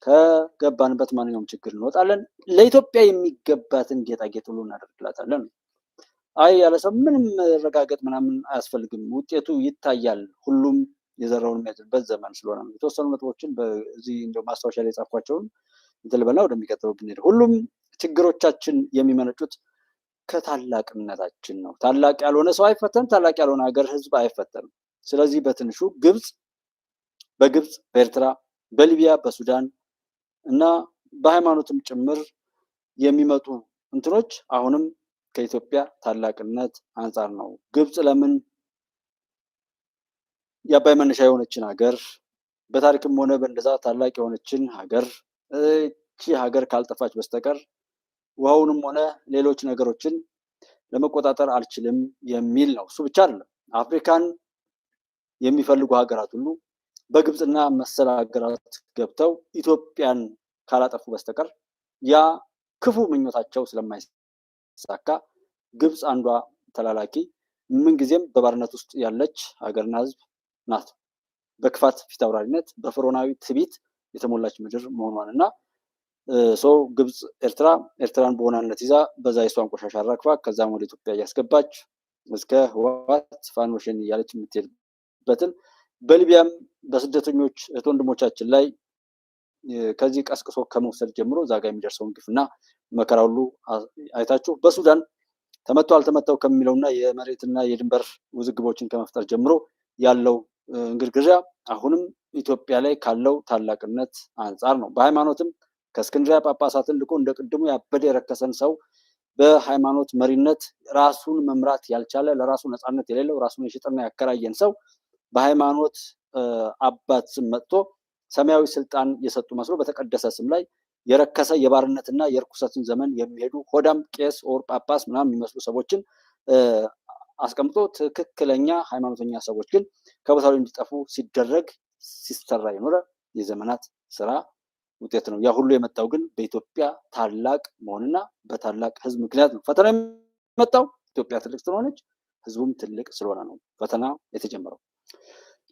ከገባንበት ማንኛውም ችግር እንወጣለን። ለኢትዮጵያ የሚገባትን ጌጣጌጥ ሁሉ እናደርግላታለን። አይ ያለ ሰው ምንም መረጋገጥ ምናምን አያስፈልግም። ውጤቱ ይታያል። ሁሉም የዘራውን የሚያጭድበት ዘመን ስለሆነ ነው። የተወሰኑ ነጥቦችን በዚህ እንደው ማስታወሻ ላይ የጻፍኳቸውን እንትልበላ ወደሚቀጥለው ብንሄድ ሁሉም ችግሮቻችን የሚመነጩት ከታላቅነታችን ነው። ታላቅ ያልሆነ ሰው አይፈተንም። ታላቅ ያልሆነ ሀገር ህዝብ አይፈተንም። ስለዚህ በትንሹ በግብፅ፣ በኤርትራ፣ በሊቢያ፣ በሱዳን እና በሃይማኖትም ጭምር የሚመጡ እንትኖች አሁንም ከኢትዮጵያ ታላቅነት አንጻር ነው። ግብፅ ለምን የአባይ መነሻ የሆነችን ሀገር በታሪክም ሆነ በእንደዛ ታላቅ የሆነችን ሀገር እቺ ሀገር ካልጠፋች በስተቀር ውሃውንም ሆነ ሌሎች ነገሮችን ለመቆጣጠር አልችልም የሚል ነው። እሱ ብቻ አይደለም። አፍሪካን የሚፈልጉ ሀገራት ሁሉ በግብፅና መሰል ሀገራት ገብተው ኢትዮጵያን ካላጠፉ በስተቀር ያ ክፉ ምኞታቸው ስለማይሳካ ግብፅ አንዷ ተላላኪ ምንጊዜም በባርነት ውስጥ ያለች ሀገርና ህዝብ ናት። በክፋት ፊት አውራሪነት በፈርዖናዊ ትዕቢት የተሞላች ምድር መሆኗን እና ሰው ግብፅ ኤርትራን በሆናነት ይዛ በዛ የሷን ቆሻሻ አራግፋ ከዛም ወደ ኢትዮጵያ እያስገባች እስከ ህወሓት ፋኖሽን እያለች የምትሄድበትን በሊቢያም በስደተኞች እህት ወንድሞቻችን ላይ ከዚህ ቀስቅሶ ከመውሰድ ጀምሮ እዛ ጋር የሚደርሰውን ግፍና መከራ ሁሉ አይታችሁ በሱዳን ተመተው አልተመተው ከሚለውና የመሬትና የድንበር ውዝግቦችን ከመፍጠር ጀምሮ ያለው እንግርግዣ አሁንም ኢትዮጵያ ላይ ካለው ታላቅነት አንጻር ነው። በሃይማኖትም ከእስክንድሪያ ጳጳሳትን ልኮ እንደ ቅድሙ ያበደ የረከሰን ሰው በሃይማኖት መሪነት ራሱን መምራት ያልቻለ ለራሱ ነፃነት የሌለው ራሱን የሽጥና ያከራየን ሰው በሃይማኖት አባት ስም መጥቶ ሰማያዊ ስልጣን የሰጡ መስሎ በተቀደሰ ስም ላይ የረከሰ የባርነትና የርኩሰትን ዘመን የሚሄዱ ሆዳም ቄስ ኦር ጳጳስ ምናምን የሚመስሉ ሰዎችን አስቀምጦ ትክክለኛ ሃይማኖተኛ ሰዎች ግን ከቦታው እንዲጠፉ ሲደረግ ሲሰራ የኖረ የዘመናት ስራ ውጤት ነው። ያ ሁሉ የመጣው ግን በኢትዮጵያ ታላቅ መሆንና በታላቅ ህዝብ ምክንያት ነው። ፈተና የመጣው ኢትዮጵያ ትልቅ ስለሆነች ህዝቡም ትልቅ ስለሆነ ነው ፈተና የተጀመረው።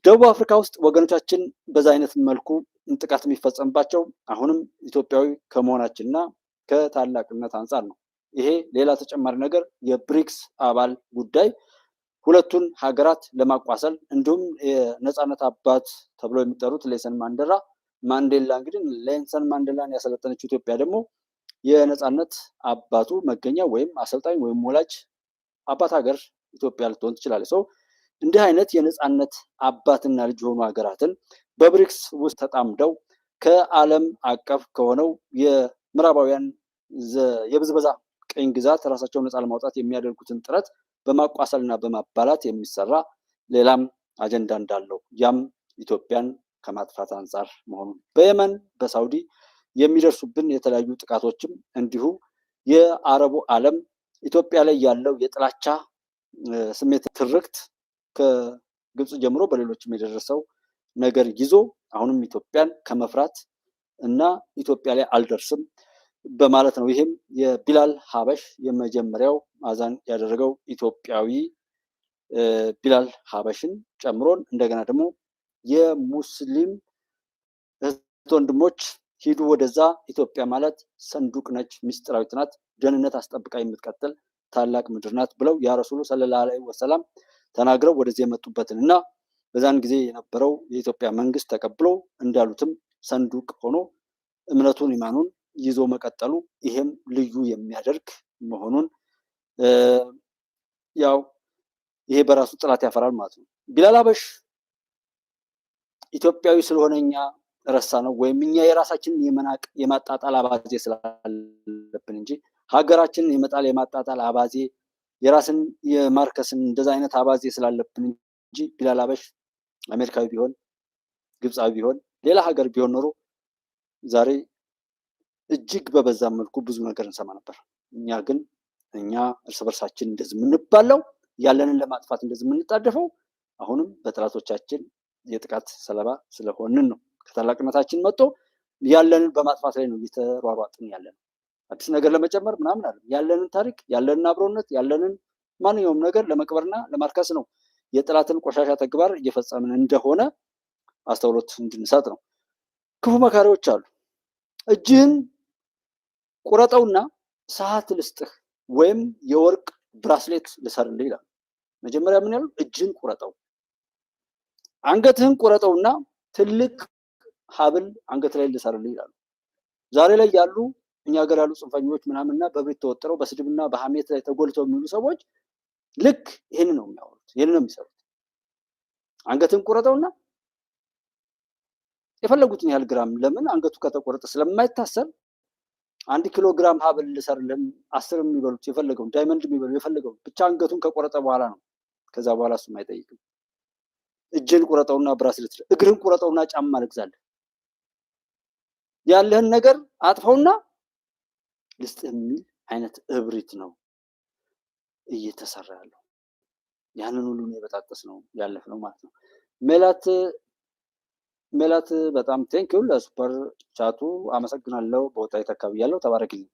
ደቡብ አፍሪካ ውስጥ ወገኖቻችን በዛ አይነት መልኩ ጥቃት የሚፈጸምባቸው አሁንም ኢትዮጵያዊ ከመሆናችንና ከታላቅነት አንጻር ነው። ይሄ ሌላ ተጨማሪ ነገር የብሪክስ አባል ጉዳይ ሁለቱን ሀገራት ለማቋሰል እንዲሁም የነፃነት አባት ተብሎ የሚጠሩት ኔልሰን ማንዴላ እንግዲህ ኔልሰን ማንዴላን ያሰለጠነችው ኢትዮጵያ ደግሞ የነፃነት አባቱ መገኛ ወይም አሰልጣኝ ወይም ወላጅ አባት ሀገር ኢትዮጵያ ልትሆን ትችላለች። ሰው እንዲህ አይነት የነፃነት አባትና ልጅ የሆኑ ሀገራትን በብሪክስ ውስጥ ተጣምደው ከዓለም አቀፍ ከሆነው የምዕራባውያን የብዝበዛ ቅኝ ግዛት ራሳቸውን ነፃ ለማውጣት የሚያደርጉትን ጥረት በማቋሰልና በማባላት የሚሰራ ሌላም አጀንዳ እንዳለው ያም ኢትዮጵያን ከማጥፋት አንጻር መሆኑን በየመን በሳውዲ የሚደርሱብን የተለያዩ ጥቃቶችም እንዲሁ የአረቡ ዓለም ኢትዮጵያ ላይ ያለው የጥላቻ ስሜት ትርክት ከግብፅ ጀምሮ በሌሎችም የደረሰው ነገር ይዞ አሁንም ኢትዮጵያን ከመፍራት እና ኢትዮጵያ ላይ አልደርስም በማለት ነው። ይህም የቢላል ሀበሽ የመጀመሪያው አዛን ያደረገው ኢትዮጵያዊ ቢላል ሀበሽን ጨምሮን እንደገና ደግሞ የሙስሊም ወንድሞች ሂዱ ወደዛ፣ ኢትዮጵያ ማለት ሰንዱቅ ነች፣ ምስጢራዊት ናት፣ ደህንነት አስጠብቃ የምትቀጥል ታላቅ ምድር ናት ብለው ያ ረሱሉ ሰለላሁ ዐለይሂ ወሰለም ተናግረው ወደዚህ የመጡበትን እና በዛን ጊዜ የነበረው የኢትዮጵያ መንግስት ተቀብሎ እንዳሉትም ሰንዱቅ ሆኖ እምነቱን ኢማኑን ይዞ መቀጠሉ ይሄም ልዩ የሚያደርግ መሆኑን ያው ይሄ በራሱ ጥላት ያፈራል ማለት ነው። ቢላል ሀበሽ ኢትዮጵያዊ ስለሆነ እኛ ረሳ ነው ወይም እኛ የራሳችንን የመናቅ የማጣጣል አባዜ ስላለብን እንጂ ሀገራችንን የመጣል የማጣጣል አባዜ የራስን የማርከስን እንደዛ አይነት አባዜ ስላለብን እንጂ ቢላል ሀበሽ አሜሪካዊ ቢሆን ግብፃዊ ቢሆን ሌላ ሀገር ቢሆን ኖሮ ዛሬ እጅግ በበዛ መልኩ ብዙ ነገር እንሰማ ነበር። እኛ ግን እርስ በርሳችን እንደዚህ የምንባለው ያለንን ለማጥፋት እንደዚህ የምንጣደፈው አሁንም በጠላቶቻችን የጥቃት ሰለባ ስለሆንን ነው። ከታላቅነታችን መጥቶ ያለንን በማጥፋት ላይ ነው እየተሯሯጥን ያለን። አዲስ ነገር ለመጨመር ምናምን አለ ያለንን ታሪክ ያለንን አብሮነት ያለንን ማንኛውም ነገር ለመቅበርና ለማርከስ ነው የጠላትን ቆሻሻ ተግባር እየፈጸምን እንደሆነ አስተውሎት እንድንሰጥ ነው። ክፉ መካሪዎች አሉ። እጅህን ቁረጠውና ሰዓት ልስጥህ ወይም የወርቅ ብራስሌት ልሰርልህ ይላል። መጀመሪያ ምን ያሉ? እጅህን ቁረጠው፣ አንገትህን ቁረጠውና ትልቅ ሀብል አንገት ላይ ልሰርልህ ይላሉ። ዛሬ ላይ ያሉ እኛ ሀገር ያሉ ጽንፈኞች ምናምንና በብሪት ተወጥረው በስድብና በሐሜት ላይ ተጎልተው የሚሉ ሰዎች ልክ ይህን ነው የሚያወሩት፣ ይህን ነው የሚሰሩት። አንገትህን ቁረጠውና የፈለጉትን ያህል ግራም፣ ለምን አንገቱ ከተቆረጠ ስለማይታሰር 1 ኪሎ ግራም ሀብል ልሰርልህ 10 የሚበሉት የፈለገውን ዳይመንድ የሚበሉ የፈለገውን ብቻ አንገቱን ከቆረጠ በኋላ ነው። ከዛ በኋላ እሱም አይጠይቅም። እጅን ቁረጠውና ብራስሌት፣ እግርን ቁረጠውና ጫማ ልግዛልህ፣ ያለህን ነገር አጥፈውና ልስጥ የሚል አይነት እብሪት ነው እየተሰራ ያለው። ያንን ሁሉ የበጣጠስ ነው ያለፍ ነው ማለት ነው። ሜላት በጣም ቴንኪው ለሱፐር ቻቱ አመሰግናለሁ። በወጣ አካባቢ ያለው ተባረክልኝ።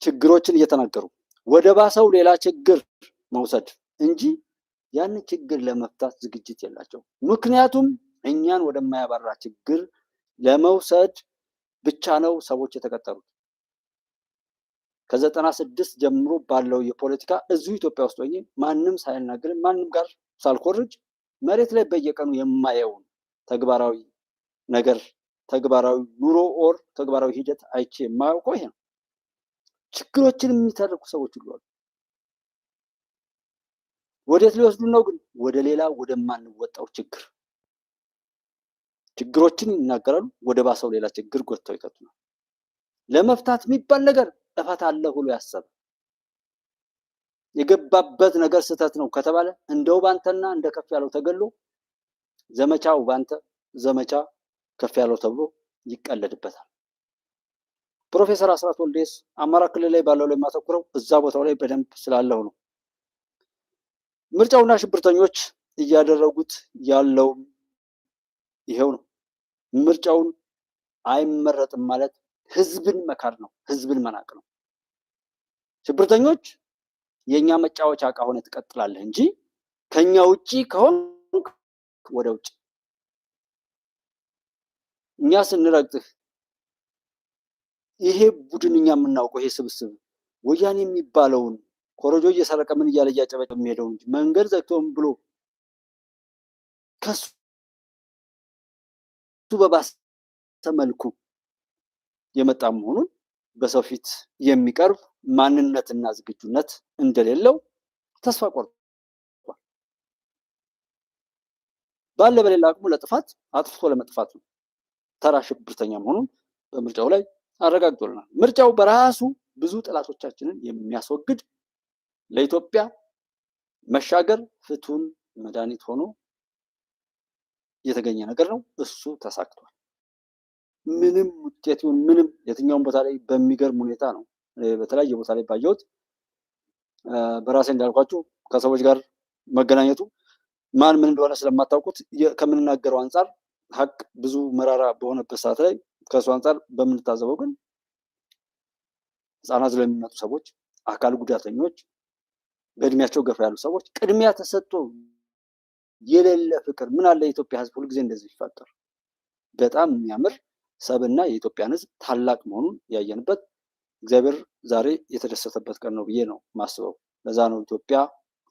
ችግሮችን እየተናገሩ ወደ ባሰው ሌላ ችግር መውሰድ እንጂ ያን ችግር ለመፍታት ዝግጅት የላቸው። ምክንያቱም እኛን ወደማያባራ ችግር ለመውሰድ ብቻ ነው ሰዎች የተቀጠሩት። ከ96 ጀምሮ ባለው የፖለቲካ እዚሁ ኢትዮጵያ ውስጥ ሆኜ ማንም ሳይናገር ማንም ጋር ሳልኮርጅ መሬት ላይ በየቀኑ የማየውን ተግባራዊ ነገር ተግባራዊ ኑሮ ኦር ተግባራዊ ሂደት አይቼ የማያውቀው ይሄ ነው። ችግሮችን የሚተርኩ ሰዎች ሁሉ አሉ። ወዴት ሊወስዱ ነው ግን? ወደ ሌላ ወደማንወጣው ችግር። ችግሮችን ይናገራሉ፣ ወደ ባሰው ሌላ ችግር ጎትተው ይከቱናል። ለመፍታት የሚባል ነገር እፈታለሁ ብሎ ያሰበ የገባበት ነገር ስህተት ነው ከተባለ እንደው ባንተና እንደ ከፍ ያለው ተገሎ ዘመቻው ባንተ ዘመቻ ከፍ ያለው ተብሎ ይቀለድበታል። ፕሮፌሰር አስራት ወልዴስ አማራ ክልል ላይ ባለው ላይ ማተኩረው እዛ ቦታው ላይ በደንብ ስላለው ነው። ምርጫውና ሽብርተኞች እያደረጉት ያለው ይሄው ነው። ምርጫውን አይመረጥም ማለት ህዝብን መካድ ነው፣ ህዝብን መናቅ ነው። ሽብርተኞች የኛ መጫወቻ ዕቃ ሆነ ትቀጥላለህ እንጂ ከኛ ውጪ ከሆንክ ወደ ውጪ። እኛ ስንረግጥህ ይሄ ቡድን እኛ የምናውቀው ይሄ ስብስብ ወያኔ የሚባለውን ኮረጆ እየሰረቀ ምን እያለ እያጨበጨበ የሚሄደው እንጂ መንገድ ዘግቶም ብሎ ከሱ በባሰ መልኩ የመጣ መሆኑን በሰው ፊት የሚቀርብ ማንነትና ዝግጁነት እንደሌለው ተስፋ ቆርጧል። ባለ በሌላ አቅሙ ለጥፋት አጥፍቶ ለመጥፋት ነው ተራ ሽብርተኛ መሆኑን በምርጫው ላይ አረጋግጦልናል። ምርጫው በራሱ ብዙ ጠላቶቻችንን የሚያስወግድ ለኢትዮጵያ መሻገር ፍቱን መድኃኒት ሆኖ የተገኘ ነገር ነው። እሱ ተሳክቷል። ምንም ውጤት ይሁን ምንም የትኛውን ቦታ ላይ በሚገርም ሁኔታ ነው በተለያየ ቦታ ላይ ባየሁት በራሴ እንዳልኳችሁ ከሰዎች ጋር መገናኘቱ ማን ምን እንደሆነ ስለማታውቁት ከምንናገረው አንጻር ሀቅ ብዙ መራራ በሆነበት ሰዓት ላይ ከሱ አንጻር በምንታዘበው ግን ህፃናት ለሚመጡ ሰዎች፣ አካል ጉዳተኞች፣ በእድሜያቸው ገፋ ያሉ ሰዎች ቅድሚያ ተሰጥቶ የሌለ ፍቅር ምን አለ የኢትዮጵያ ህዝብ ሁልጊዜ እንደዚህ ይፈጠር። በጣም የሚያምር ሰብና የኢትዮጵያን ህዝብ ታላቅ መሆኑን ያየንበት እግዚአብሔር ዛሬ የተደሰተበት ቀን ነው ብዬ ነው ማስበው። ለዛ ነው ኢትዮጵያ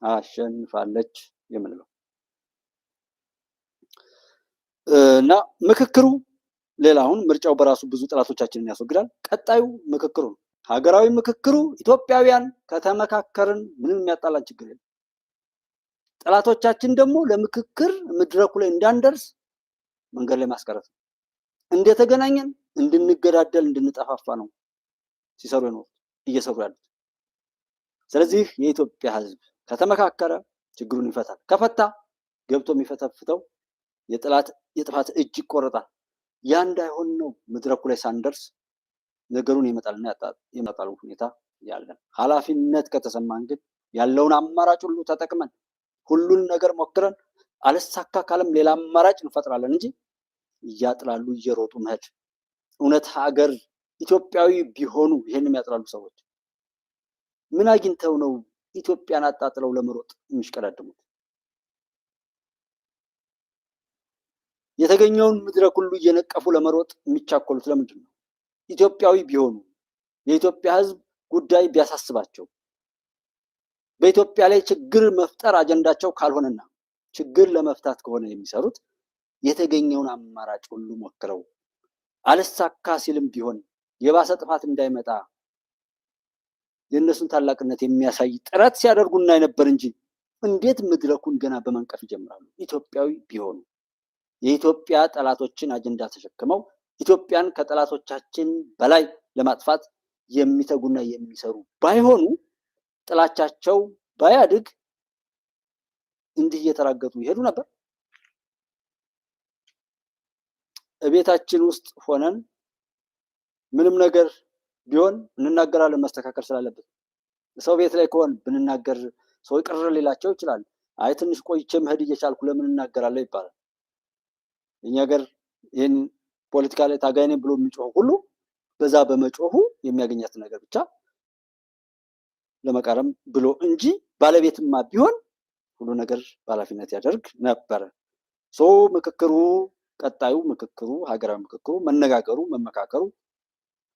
አሸንፋለች የምንለው። እና ምክክሩ ሌላ አሁን ምርጫው በራሱ ብዙ ጠላቶቻችንን ያስወግዳል። ቀጣዩ ምክክሩ ነው። ሀገራዊ ምክክሩ ኢትዮጵያውያን ከተመካከርን ምንም የሚያጣላን ችግር የለም። ጠላቶቻችን ደግሞ ለምክክር መድረኩ ላይ እንዳንደርስ መንገድ ላይ ማስቀረት ነው። እንደተገናኘን እንድንገዳደል እንድንጠፋፋ ነው ሲሰሩ የኖሩት እየሰሩ ያሉት። ስለዚህ የኢትዮጵያ ህዝብ ከተመካከረ ችግሩን ይፈታል። ከፈታ ገብቶ የሚፈተፍተው የጥፋት እጅ ይቆረጣል። ያ እንዳይሆን ነው መድረኩ ላይ ሳንደርስ ነገሩን ይመጣልና የመጣሉ ሁኔታ ያለን። ኃላፊነት ከተሰማን ግን ያለውን አማራጭ ሁሉ ተጠቅመን ሁሉን ነገር ሞክረን አልሳካ ካለም ሌላ አማራጭ እንፈጥራለን እንጂ እያጥላሉ እየሮጡ መሄድ እውነት ሀገር ኢትዮጵያዊ ቢሆኑ ይሄንም ያጥላሉ ሰዎች ምን አግኝተው ነው ኢትዮጵያን አጣጥለው ለመሮጥ የሚሽቀዳደሙት? የተገኘውን መድረክ ሁሉ እየነቀፉ ለመሮጥ የሚቻኮሉት ለምንድን ነው? ኢትዮጵያዊ ቢሆኑ የኢትዮጵያ ህዝብ ጉዳይ ቢያሳስባቸው በኢትዮጵያ ላይ ችግር መፍጠር አጀንዳቸው ካልሆነና ችግር ለመፍታት ከሆነ የሚሰሩት የተገኘውን አማራጭ ሁሉ ሞክረው አልሳካ ሲልም ቢሆን የባሰ ጥፋት እንዳይመጣ የእነሱን ታላቅነት የሚያሳይ ጥረት ሲያደርጉ እናይ ነበር እንጂ እንዴት መድረኩን ገና በመንቀፍ ይጀምራሉ? ኢትዮጵያዊ ቢሆኑ የኢትዮጵያ ጠላቶችን አጀንዳ ተሸክመው ኢትዮጵያን ከጠላቶቻችን በላይ ለማጥፋት የሚተጉና የሚሰሩ ባይሆኑ ጥላቻቸው ባያድግ እንዲህ እየተራገጡ ይሄዱ ነበር። እቤታችን ውስጥ ሆነን ምንም ነገር ቢሆን እንናገራለን መስተካከል ስላለበት። ሰው ቤት ላይ ከሆን ብንናገር ሰው ቅር ሊላቸው ይችላል። አይ ትንሽ ቆይቼ መሄድ እየቻልኩ ለምን እናገራለሁ ይባላል። እኛ ሀገር ይህን ፖለቲካ ላይ ታጋይ ነኝ ብሎ የሚጮህ ሁሉ በዛ በመጮሁ የሚያገኛት ነገር ብቻ ለመቃረም ብሎ እንጂ ባለቤትማ ቢሆን ሁሉ ነገር በኃላፊነት ያደርግ ነበረ። ምክክሩ ቀጣዩ ምክክሩ ሀገራዊ ምክክሩ መነጋገሩ መመካከሩ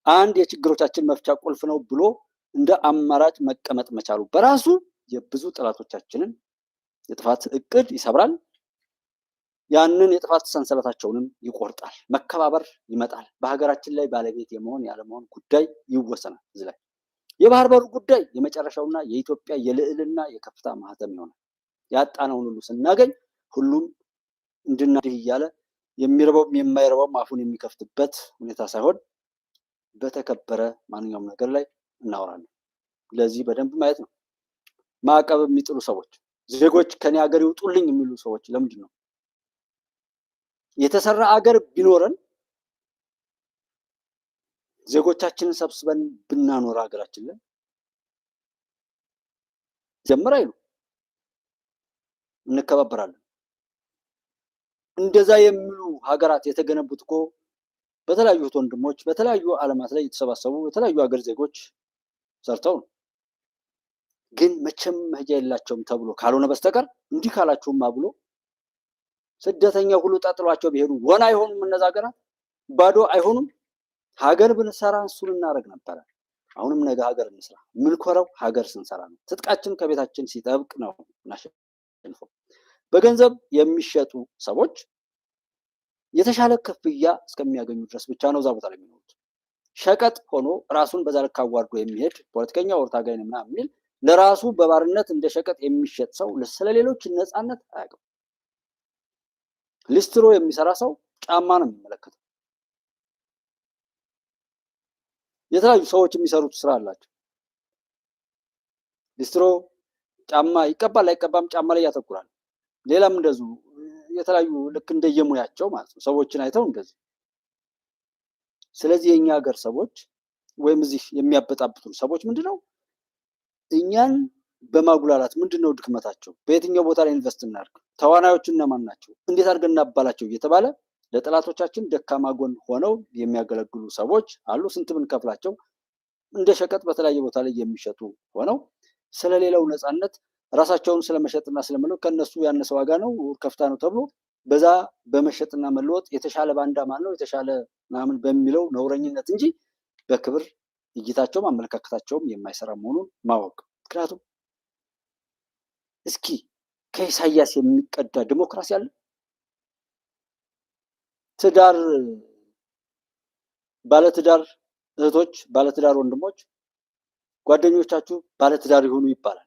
አንድ የችግሮቻችን መፍቻ ቁልፍ ነው ብሎ እንደ አማራጭ መቀመጥ መቻሉ በራሱ የብዙ ጠላቶቻችንን የጥፋት እቅድ ይሰብራል። ያንን የጥፋት ሰንሰለታቸውንም ይቆርጣል። መከባበር ይመጣል። በሀገራችን ላይ ባለቤት የመሆን ያለመሆን ጉዳይ ይወሰናል። እዚህ ላይ የባህር በሩ ጉዳይ የመጨረሻውና የኢትዮጵያ የልዕልና የከፍታ ማህተም ይሆናል። ያጣነውን ሁሉ ስናገኝ ሁሉም እንድናድህ እያለ የሚረባውም የማይረባውም አፉን የሚከፍትበት ሁኔታ ሳይሆን በተከበረ ማንኛውም ነገር ላይ እናወራለን። ለዚህ በደንብ ማየት ነው። ማዕቀብ የሚጥሉ ሰዎች ዜጎች ከኔ ሀገር ይውጡልኝ የሚሉ ሰዎች ለምንድን ነው? የተሰራ ሀገር ቢኖረን ዜጎቻችንን ሰብስበን ብናኖር ሀገራችን ላይ ጀምር አይሉ እንከባበራለን። እንደዛ የሚሉ ሀገራት የተገነቡት እኮ በተለያዩ ወንድሞች በተለያዩ ዓለማት ላይ የተሰባሰቡ የተለያዩ ሀገር ዜጎች ሰርተው ነው። ግን መቼም መሄጃ የላቸውም ተብሎ ካልሆነ በስተቀር እንዲህ ካላችሁማ ብሎ ስደተኛ ሁሉ ጠጥሏቸው ቢሄዱ ወና አይሆኑም። እነዛ ሀገራት ባዶ አይሆኑም። ሀገር ብንሰራ እሱን እናደርግ ነበረ። አሁንም ነገ ሀገር እንስራ። ምንኮረው ሀገር ስንሰራ ነው። ትጥቃችን ከቤታችን ሲጠብቅ ነው እናሸንፈው። በገንዘብ የሚሸጡ ሰዎች የተሻለ ክፍያ እስከሚያገኙ ድረስ ብቻ ነው እዛ ቦታ ላይ የሚኖሩት። ሸቀጥ ሆኖ ራሱን በዛ ልክ አዋርዶ የሚሄድ ፖለቲከኛ ወር ታጋይ ነው ምናምን የሚል ለራሱ በባርነት እንደ ሸቀጥ የሚሸጥ ሰው ስለሌሎች ነፃነት አያውቅም። ሊስትሮ የሚሰራ ሰው ጫማ ነው የሚመለከተው። የተለያዩ ሰዎች የሚሰሩት ስራ አላቸው። ሊስትሮ ጫማ ይቀባል አይቀባም ጫማ ላይ ያተኩራል። ሌላም እንደዚሁ የተለያዩ ልክ እንደየሙያቸው ማለት ነው ሰዎችን አይተው እንደዚህ። ስለዚህ የኛ ሀገር ሰዎች ወይም እዚህ የሚያበጣብጡን ሰዎች ምንድነው እኛን በማጉላላት ምንድነው ድክመታቸው፣ በየትኛው ቦታ ላይ ኢንቨስት እናድርግ፣ ተዋናዮቹ እነማን ናቸው፣ እንዴት አድርገን እናባላቸው እየተባለ ለጠላቶቻችን ደካማ ጎን ሆነው የሚያገለግሉ ሰዎች አሉ። ስንት ብንከፍላቸው እንደ ሸቀጥ በተለያየ ቦታ ላይ የሚሸጡ ሆነው ስለሌላው ነፃነት ራሳቸውን ስለመሸጥና ስለመለወጥ ከነሱ ያነሰ ዋጋ ነው ከፍታ ነው ተብሎ በዛ በመሸጥና መለወጥ የተሻለ ባንዳ ማን ነው የተሻለ ምናምን በሚለው ነውረኝነት እንጂ በክብር እይታቸውም አመለካከታቸውም የማይሰራ መሆኑን ማወቅ። ምክንያቱም እስኪ ከኢሳያስ የሚቀዳ ዲሞክራሲ አለ? ትዳር ባለትዳር እህቶች፣ ባለትዳር ወንድሞች ጓደኞቻችሁ ባለትዳር ይሁኑ ይባላል።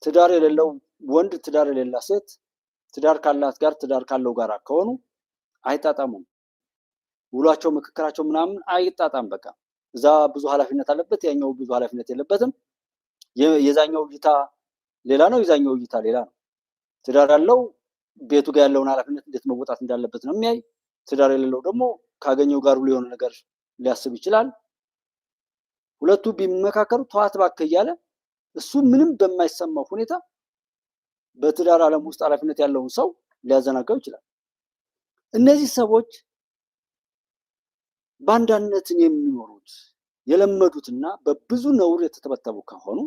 ትዳር የሌለው ወንድ ትዳር የሌላ ሴት ትዳር ካላት ጋር ትዳር ካለው ጋር ከሆኑ አይጣጣሙም። ውሏቸው ምክክራቸው ምናምን አይጣጣም። በቃ እዛ ብዙ ኃላፊነት አለበት፣ ያኛው ብዙ ኃላፊነት የለበትም። የዛኛው እይታ ሌላ ነው፣ የዛኛው እይታ ሌላ ነው። ትዳር ያለው ቤቱ ጋር ያለውን ኃላፊነት እንዴት መወጣት እንዳለበት ነው የሚያይ። ትዳር የሌለው ደግሞ ካገኘው ጋር ሁሉ የሆነ ነገር ሊያስብ ይችላል። ሁለቱ ቢመካከሩ ተዋት እባክህ እያለ እሱ ምንም በማይሰማው ሁኔታ በትዳር ዓለም ውስጥ ኃላፊነት ያለውን ሰው ሊያዘናጋው ይችላል። እነዚህ ሰዎች ባንዳነትን የሚኖሩት የለመዱትና በብዙ ነውር የተተበተቡ ከሆኑ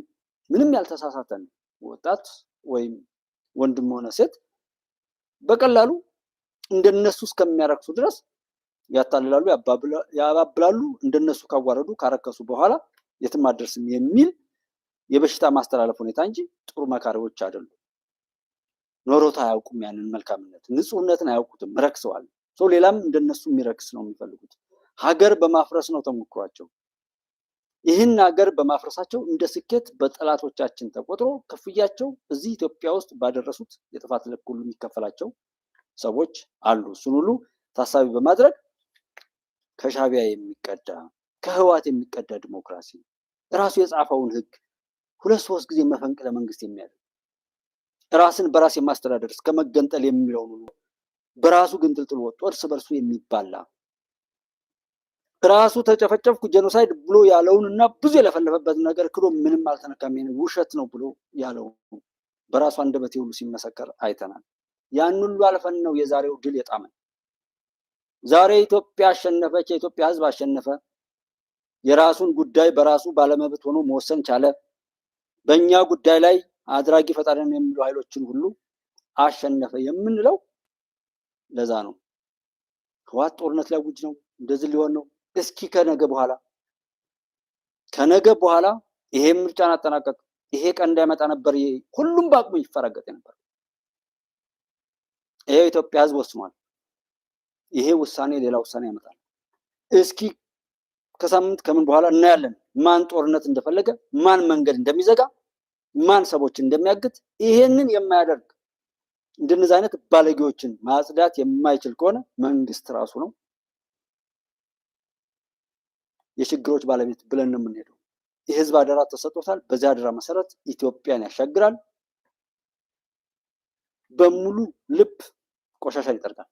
ምንም ያልተሳሳተን ወጣት ወይም ወንድም ሆነ ሴት በቀላሉ እንደነሱ እስከሚያረክሱ ድረስ ያታልላሉ፣ ያባብላሉ። እንደነሱ ካዋረዱ ካረከሱ በኋላ የትም አደርስም የሚል የበሽታ ማስተላለፍ ሁኔታ እንጂ ጥሩ መካሪዎች አይደሉም። ኖሮት አያውቁም። ያንን መልካምነት ንጹህነትን አያውቁትም። ረክሰዋል። ሰው ሌላም እንደነሱ የሚረክስ ነው የሚፈልጉት። ሀገር በማፍረስ ነው ተሞክሯቸው። ይህን ሀገር በማፍረሳቸው እንደ ስኬት በጠላቶቻችን ተቆጥሮ ክፍያቸው እዚህ ኢትዮጵያ ውስጥ ባደረሱት የጥፋት ልክ ሁሉ የሚከፈላቸው ሰዎች አሉ። እሱን ሁሉ ታሳቢ በማድረግ ከሻዕቢያ የሚቀዳ ከህወሓት የሚቀዳ ዲሞክራሲ ራሱ የጻፈውን ህግ 2-3 ጊዜ መፈንቅለ መንግስት የሚያደርግ ራስን በራስ የማስተዳደር እስከ መገንጠል የሚለውን ሁሉ በራሱ ግንጥልጥል ወጥቶ እርስ በርሱ የሚባላ ራሱ ተጨፈጨፍኩ ጄኖሳይድ ብሎ ያለውንና ብዙ የለፈለፈበት ነገር ክዶ ምንም አልተነካም ውሸት ነው ብሎ ያለው በራሱ አንደበት ሁሉ ሲመሰከር አይተናል። ያን ሁሉ አልፈን ነው የዛሬው ድል የጣመን። ዛሬ ኢትዮጵያ አሸነፈች፣ የኢትዮጵያ ህዝብ አሸነፈ። የራሱን ጉዳይ በራሱ ባለመብት ሆኖ መወሰን ቻለ። በእኛ ጉዳይ ላይ አድራጊ ፈጣሪን የሚሉ ኃይሎችን ሁሉ አሸነፈ የምንለው ለዛ ነው። ህወሓት ጦርነት ሊያውጅ ነው፣ እንደዚህ ሊሆን ነው። እስኪ ከነገ በኋላ ይሄ ምርጫን አጠናቀቅ፣ ይሄ ቀን እንዳይመጣ ነበር ሁሉም በአቅሙ ይፈራገጥ ነበር። ይሄ ኢትዮጵያ ህዝብ ወስኗል። ይሄ ውሳኔ ሌላ ውሳኔ ያመጣል። እስኪ ከሳምንት ከምን በኋላ እናያለን ማን ጦርነት እንደፈለገ፣ ማን መንገድ እንደሚዘጋ፣ ማን ሰዎችን እንደሚያግት። ይሄንን የማያደርግ እንደነዚህ አይነት ባለጌዎችን ማጽዳት የማይችል ከሆነ መንግስት ራሱ ነው የችግሮች ባለቤት ብለን ነው የምንሄደው። የህዝብ አደራ ተሰጥቶታል። በዚያ አደራ መሰረት ኢትዮጵያን ያሻግራል። በሙሉ ልብ ቆሻሻን ይጠርጋል።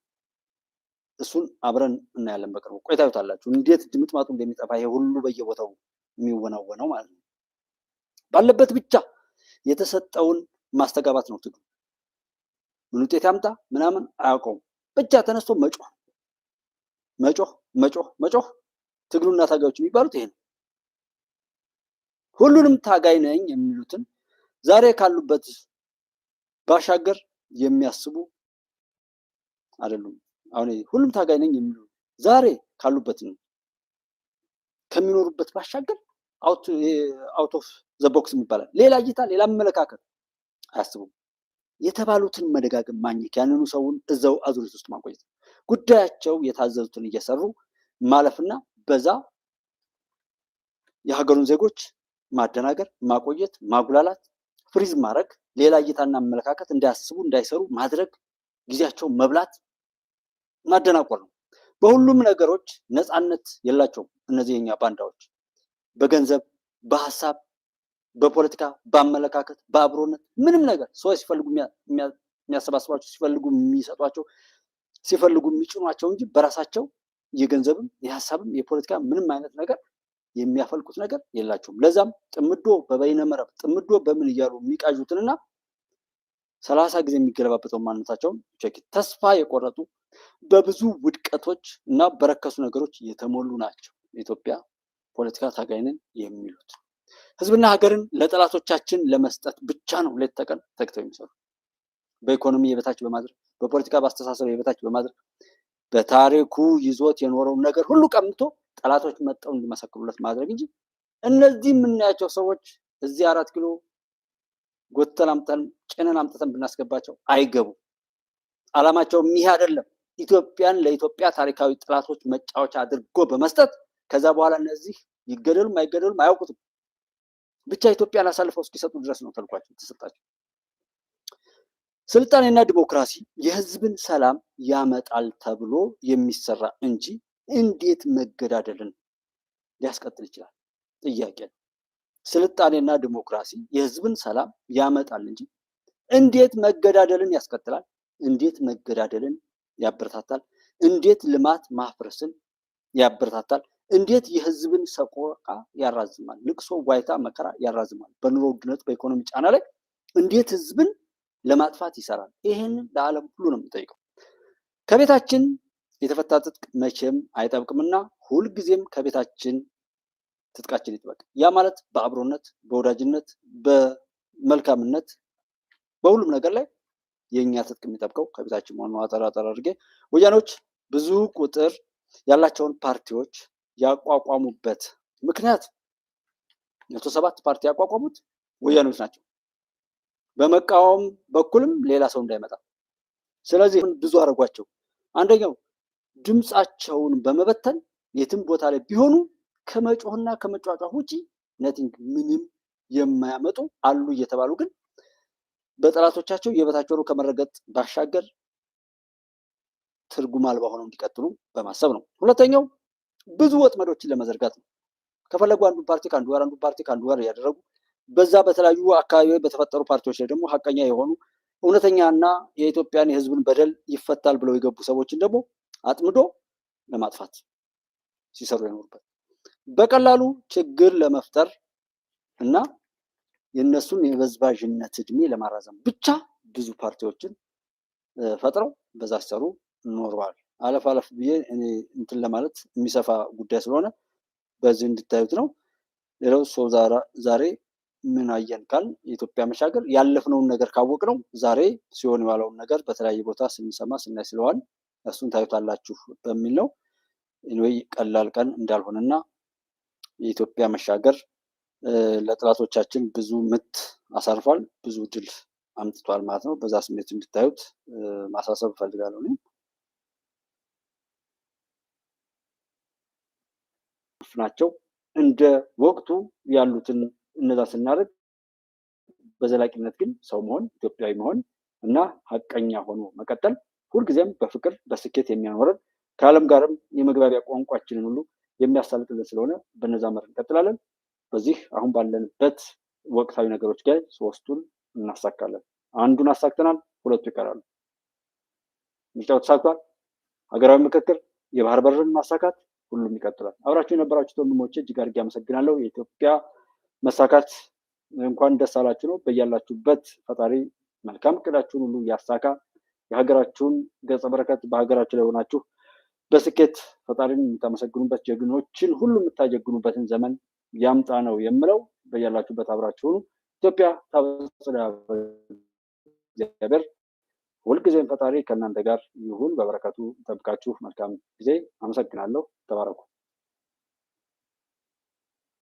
እሱን አብረን እናያለን በቅርቡ። ቆይታዩታላችሁ እንዴት ድምጥማጡ እንደሚጠፋ ይሄ ሁሉ በየቦታው የሚወናወነው ማለት ነው። ባለበት ብቻ የተሰጠውን ማስተጋባት ነው ትግሉ። ምን ውጤት ያምጣ ምናምን አያውቀውም። ብቻ ተነስቶ መጮህ መጮህ መጮህ መጮህ። ትግሉና ታጋዮች የሚባሉት ይሄ ነው። ሁሉንም ታጋይ ነኝ የሚሉትን ዛሬ ካሉበት ባሻገር የሚያስቡ አይደሉም። አሁን ሁሉም ታጋይ ነኝ የሚሉ ዛሬ ካሉበት ከሚኖሩበት ባሻገር አውት ኦፍ ዘ ቦክስ ይባላል። ሌላ እይታ፣ ሌላ አመለካከት አያስቡም። የተባሉትን መደጋገም ማግኘት፣ ያንኑ ሰውን እዛው አዙሪት ውስጥ ማቆየት፣ ጉዳያቸው የታዘዙትን እየሰሩ ማለፍና በዛ የሀገሩን ዜጎች ማደናገር፣ ማቆየት፣ ማጉላላት፣ ፍሪዝ ማድረግ፣ ሌላ እይታና አመለካከት እንዳያስቡ እንዳይሰሩ ማድረግ፣ ጊዜያቸውን መብላት፣ ማደናቆር ነው። በሁሉም ነገሮች ነፃነት የላቸውም እነዚህ የኛ ባንዳዎች። በገንዘብ፣ በሀሳብ፣ በፖለቲካ፣ በአመለካከት፣ በአብሮነት ምንም ነገር ሰዎች ሲፈልጉ የሚያሰባስባቸው፣ ሲፈልጉ የሚሰጧቸው፣ ሲፈልጉ የሚጭኗቸው እንጂ በራሳቸው የገንዘብም የሀሳብም የፖለቲካ ምንም አይነት ነገር የሚያፈልቁት ነገር የላቸውም። ለዛም ጥምዶ በበይነመረብ ጥምዶ በምን እያሉ የሚቃዡትንና 30 ጊዜ የሚገለባበተው ማንነታቸውን ተስፋ የቆረጡ በብዙ ውድቀቶች እና በረከሱ ነገሮች የተሞሉ ናቸው። የኢትዮጵያ ፖለቲካ ታጋይንን የሚሉት ህዝብና ሀገርን ለጠላቶቻችን ለመስጠት ብቻ ነው ሌት ተቀን ተግተው የሚሰሩ። በኢኮኖሚ የበታች በማድረግ በፖለቲካ በአስተሳሰብ የበታች በማድረግ በታሪኩ ይዞት የኖረውን ነገር ሁሉ ቀምቶ ጠላቶች መጠው እንዲመሰክሩለት ማድረግ እንጂ እነዚህ የምናያቸው ሰዎች እዚህ 4 ኪሎ ጎተን አምጥተን ጭነን አምጥተን ብናስገባቸው አይገቡ። አላማቸው ይህ አይደለም። ኢትዮጵያን ለኢትዮጵያ ታሪካዊ ጠላቶች መጫወቻ አድርጎ በመስጠት ከዛ በኋላ እነዚህ ይገደሉም አይገደሉም አያውቁትም። ብቻ ኢትዮጵያን አሳልፈው እስኪሰጡ ድረስ ነው ተልኳቸው ተሰጣቸው። ስልጣኔና ዲሞክራሲ የህዝብን ሰላም ያመጣል ተብሎ የሚሰራ እንጂ እንዴት መገዳደልን ሊያስቀጥል ይችላል? ጥያቄ ነው። ስልጣኔና ዲሞክራሲ የህዝብን ሰላም ያመጣል እንጂ እንዴት መገዳደልን ያስቀጥላል? እንዴት መገዳደልን ያበረታታል? እንዴት ልማት ማፍረስን ያበረታታል? እንዴት የህዝብን ሰቆቃ ያራዝማል? ልቅሶ፣ ዋይታ፣ መከራ ያራዝማል? በኑሮ ውድነት በኢኮኖሚ ጫና ላይ እንዴት ህዝብን ለማጥፋት ይሰራል? ይሄንን ለዓለም ሁሉ ነው የሚጠይቀው። ከቤታችን የተፈታ ትጥቅ መቼም አይጠብቅምና ሁልጊዜም ከቤታችን ትጥቃችን ይጥበቅ። ያ ማለት በአብሮነት፣ በወዳጅነት፣ በመልካምነት በሁሉም ነገር ላይ የኛ ትጥቅ የሚጠብቀው ከቤታችን መሆኑን አጠራጠር አድርጌ ወያኔዎች ብዙ ቁጥር ያላቸውን ፓርቲዎች ያቋቋሙበት ምክንያት 107 ፓርቲ ያቋቋሙት ወያኔዎች ናቸው። በመቃወም በኩልም ሌላ ሰው እንዳይመጣ። ስለዚህ ብዙ አደረጓቸው። አንደኛው ድምፃቸውን በመበተን የትም ቦታ ላይ ቢሆኑ ከመጮህና ከመጫጫህ ውጪ ነቲንግ ምንም የማያመጡ አሉ እየተባሉ ግን በጠላቶቻቸው የበታቸውን ከመረገጥ ባሻገር ትርጉም አልባ ሆነው እንዲቀጥሉ በማሰብ ነው። ሁለተኛው ብዙ ወጥመዶችን ለመዘርጋት ነው። ከፈለጉ አንዱ ፓርቲ ከአንዱ ጋር፣ አንዱ ፓርቲ ከአንዱ ጋር እያደረጉ በዛ በተለያዩ አካባቢ በተፈጠሩ ፓርቲዎች ላይ ደግሞ ሀቀኛ የሆኑ እውነተኛና የኢትዮጵያን የህዝብን በደል ይፈታል ብለው የገቡ ሰዎችን ደግሞ አጥምዶ ለማጥፋት ሲሰሩ የኖሩበት በቀላሉ ችግር ለመፍጠር እና የነሱን የበዝባዥነት እድሜ ለማራዘም ብቻ ብዙ ፓርቲዎችን ፈጥረው በዛ ሲሰሩ ኖረዋል። አለፍ አለፍ ብዬ እኔ እንትን ለማለት የሚሰፋ ጉዳይ ስለሆነ በዚህ እንድታዩት ነው። ሌላው ሰው ዛሬ ምን አየን ካል የኢትዮጵያ መሻገር ያለፍነውን ነገር ካወቅ ነው ዛሬ ሲሆን የዋለውን ነገር በተለያየ ቦታ ስንሰማ ስናይ ስለዋል እሱን ታዩታላችሁ በሚል ነው። ወይ ቀላል ቀን እንዳልሆነና የኢትዮጵያ መሻገር ለጥላቶቻችን ብዙ ምት አሳርፏል፣ ብዙ ድል አምጥቷል ማለት ነው። በዛ ስሜት እንድታዩት ማሳሰብ እፈልጋለሁ። ናቸው እንደ ወቅቱ ያሉትን እነዛ ስናደርግ በዘላቂነት ግን ሰው መሆን ኢትዮጵያዊ መሆን እና ሀቀኛ ሆኖ መቀጠል ሁልጊዜም በፍቅር በስኬት የሚያኖረን ከዓለም ጋርም የመግባቢያ ቋንቋችንን ሁሉ የሚያሳልጥልን ስለሆነ በነዛ መር እንቀጥላለን። በዚህ አሁን ባለንበት ወቅታዊ ነገሮች ጋር 3ቱን እናሳካለን። አንዱን አሳክተናል፣ 2ቱ ይቀራሉ። ምርጫው ተሳክቷል። ሀገራዊ ምክክር፣ የባህር በርን ማሳካት ሁሉም ይቀጥላል። አብራችሁ የነበራችሁት ወንድሞቼ እጅግ አድርጌ አመሰግናለሁ። የኢትዮጵያ መሳካት እንኳን ደስ አላችሁ ነው። በያላችሁበት ፈጣሪ መልካም እቅዳችሁን ሁሉ ያሳካ። የሀገራችሁን ገጸ በረከት በሀገራችሁ ላይ ሆናችሁ በስኬት ፈጣሪን የምታመሰግኑበት ጀግኖችን ሁሉ የምታጀግኑበትን ዘመን ያምጣ ነው የምለው። በያላችሁበት አብራችሁ ሁኑ። ኢትዮጵያ ታበጽሕ እግዚአብሔር ሁልጊዜም ፈጣሪ ከእናንተ ጋር ይሁን። በበረከቱ ይጠብቃችሁ። መልካም ጊዜ። አመሰግናለሁ። ተባረኩ።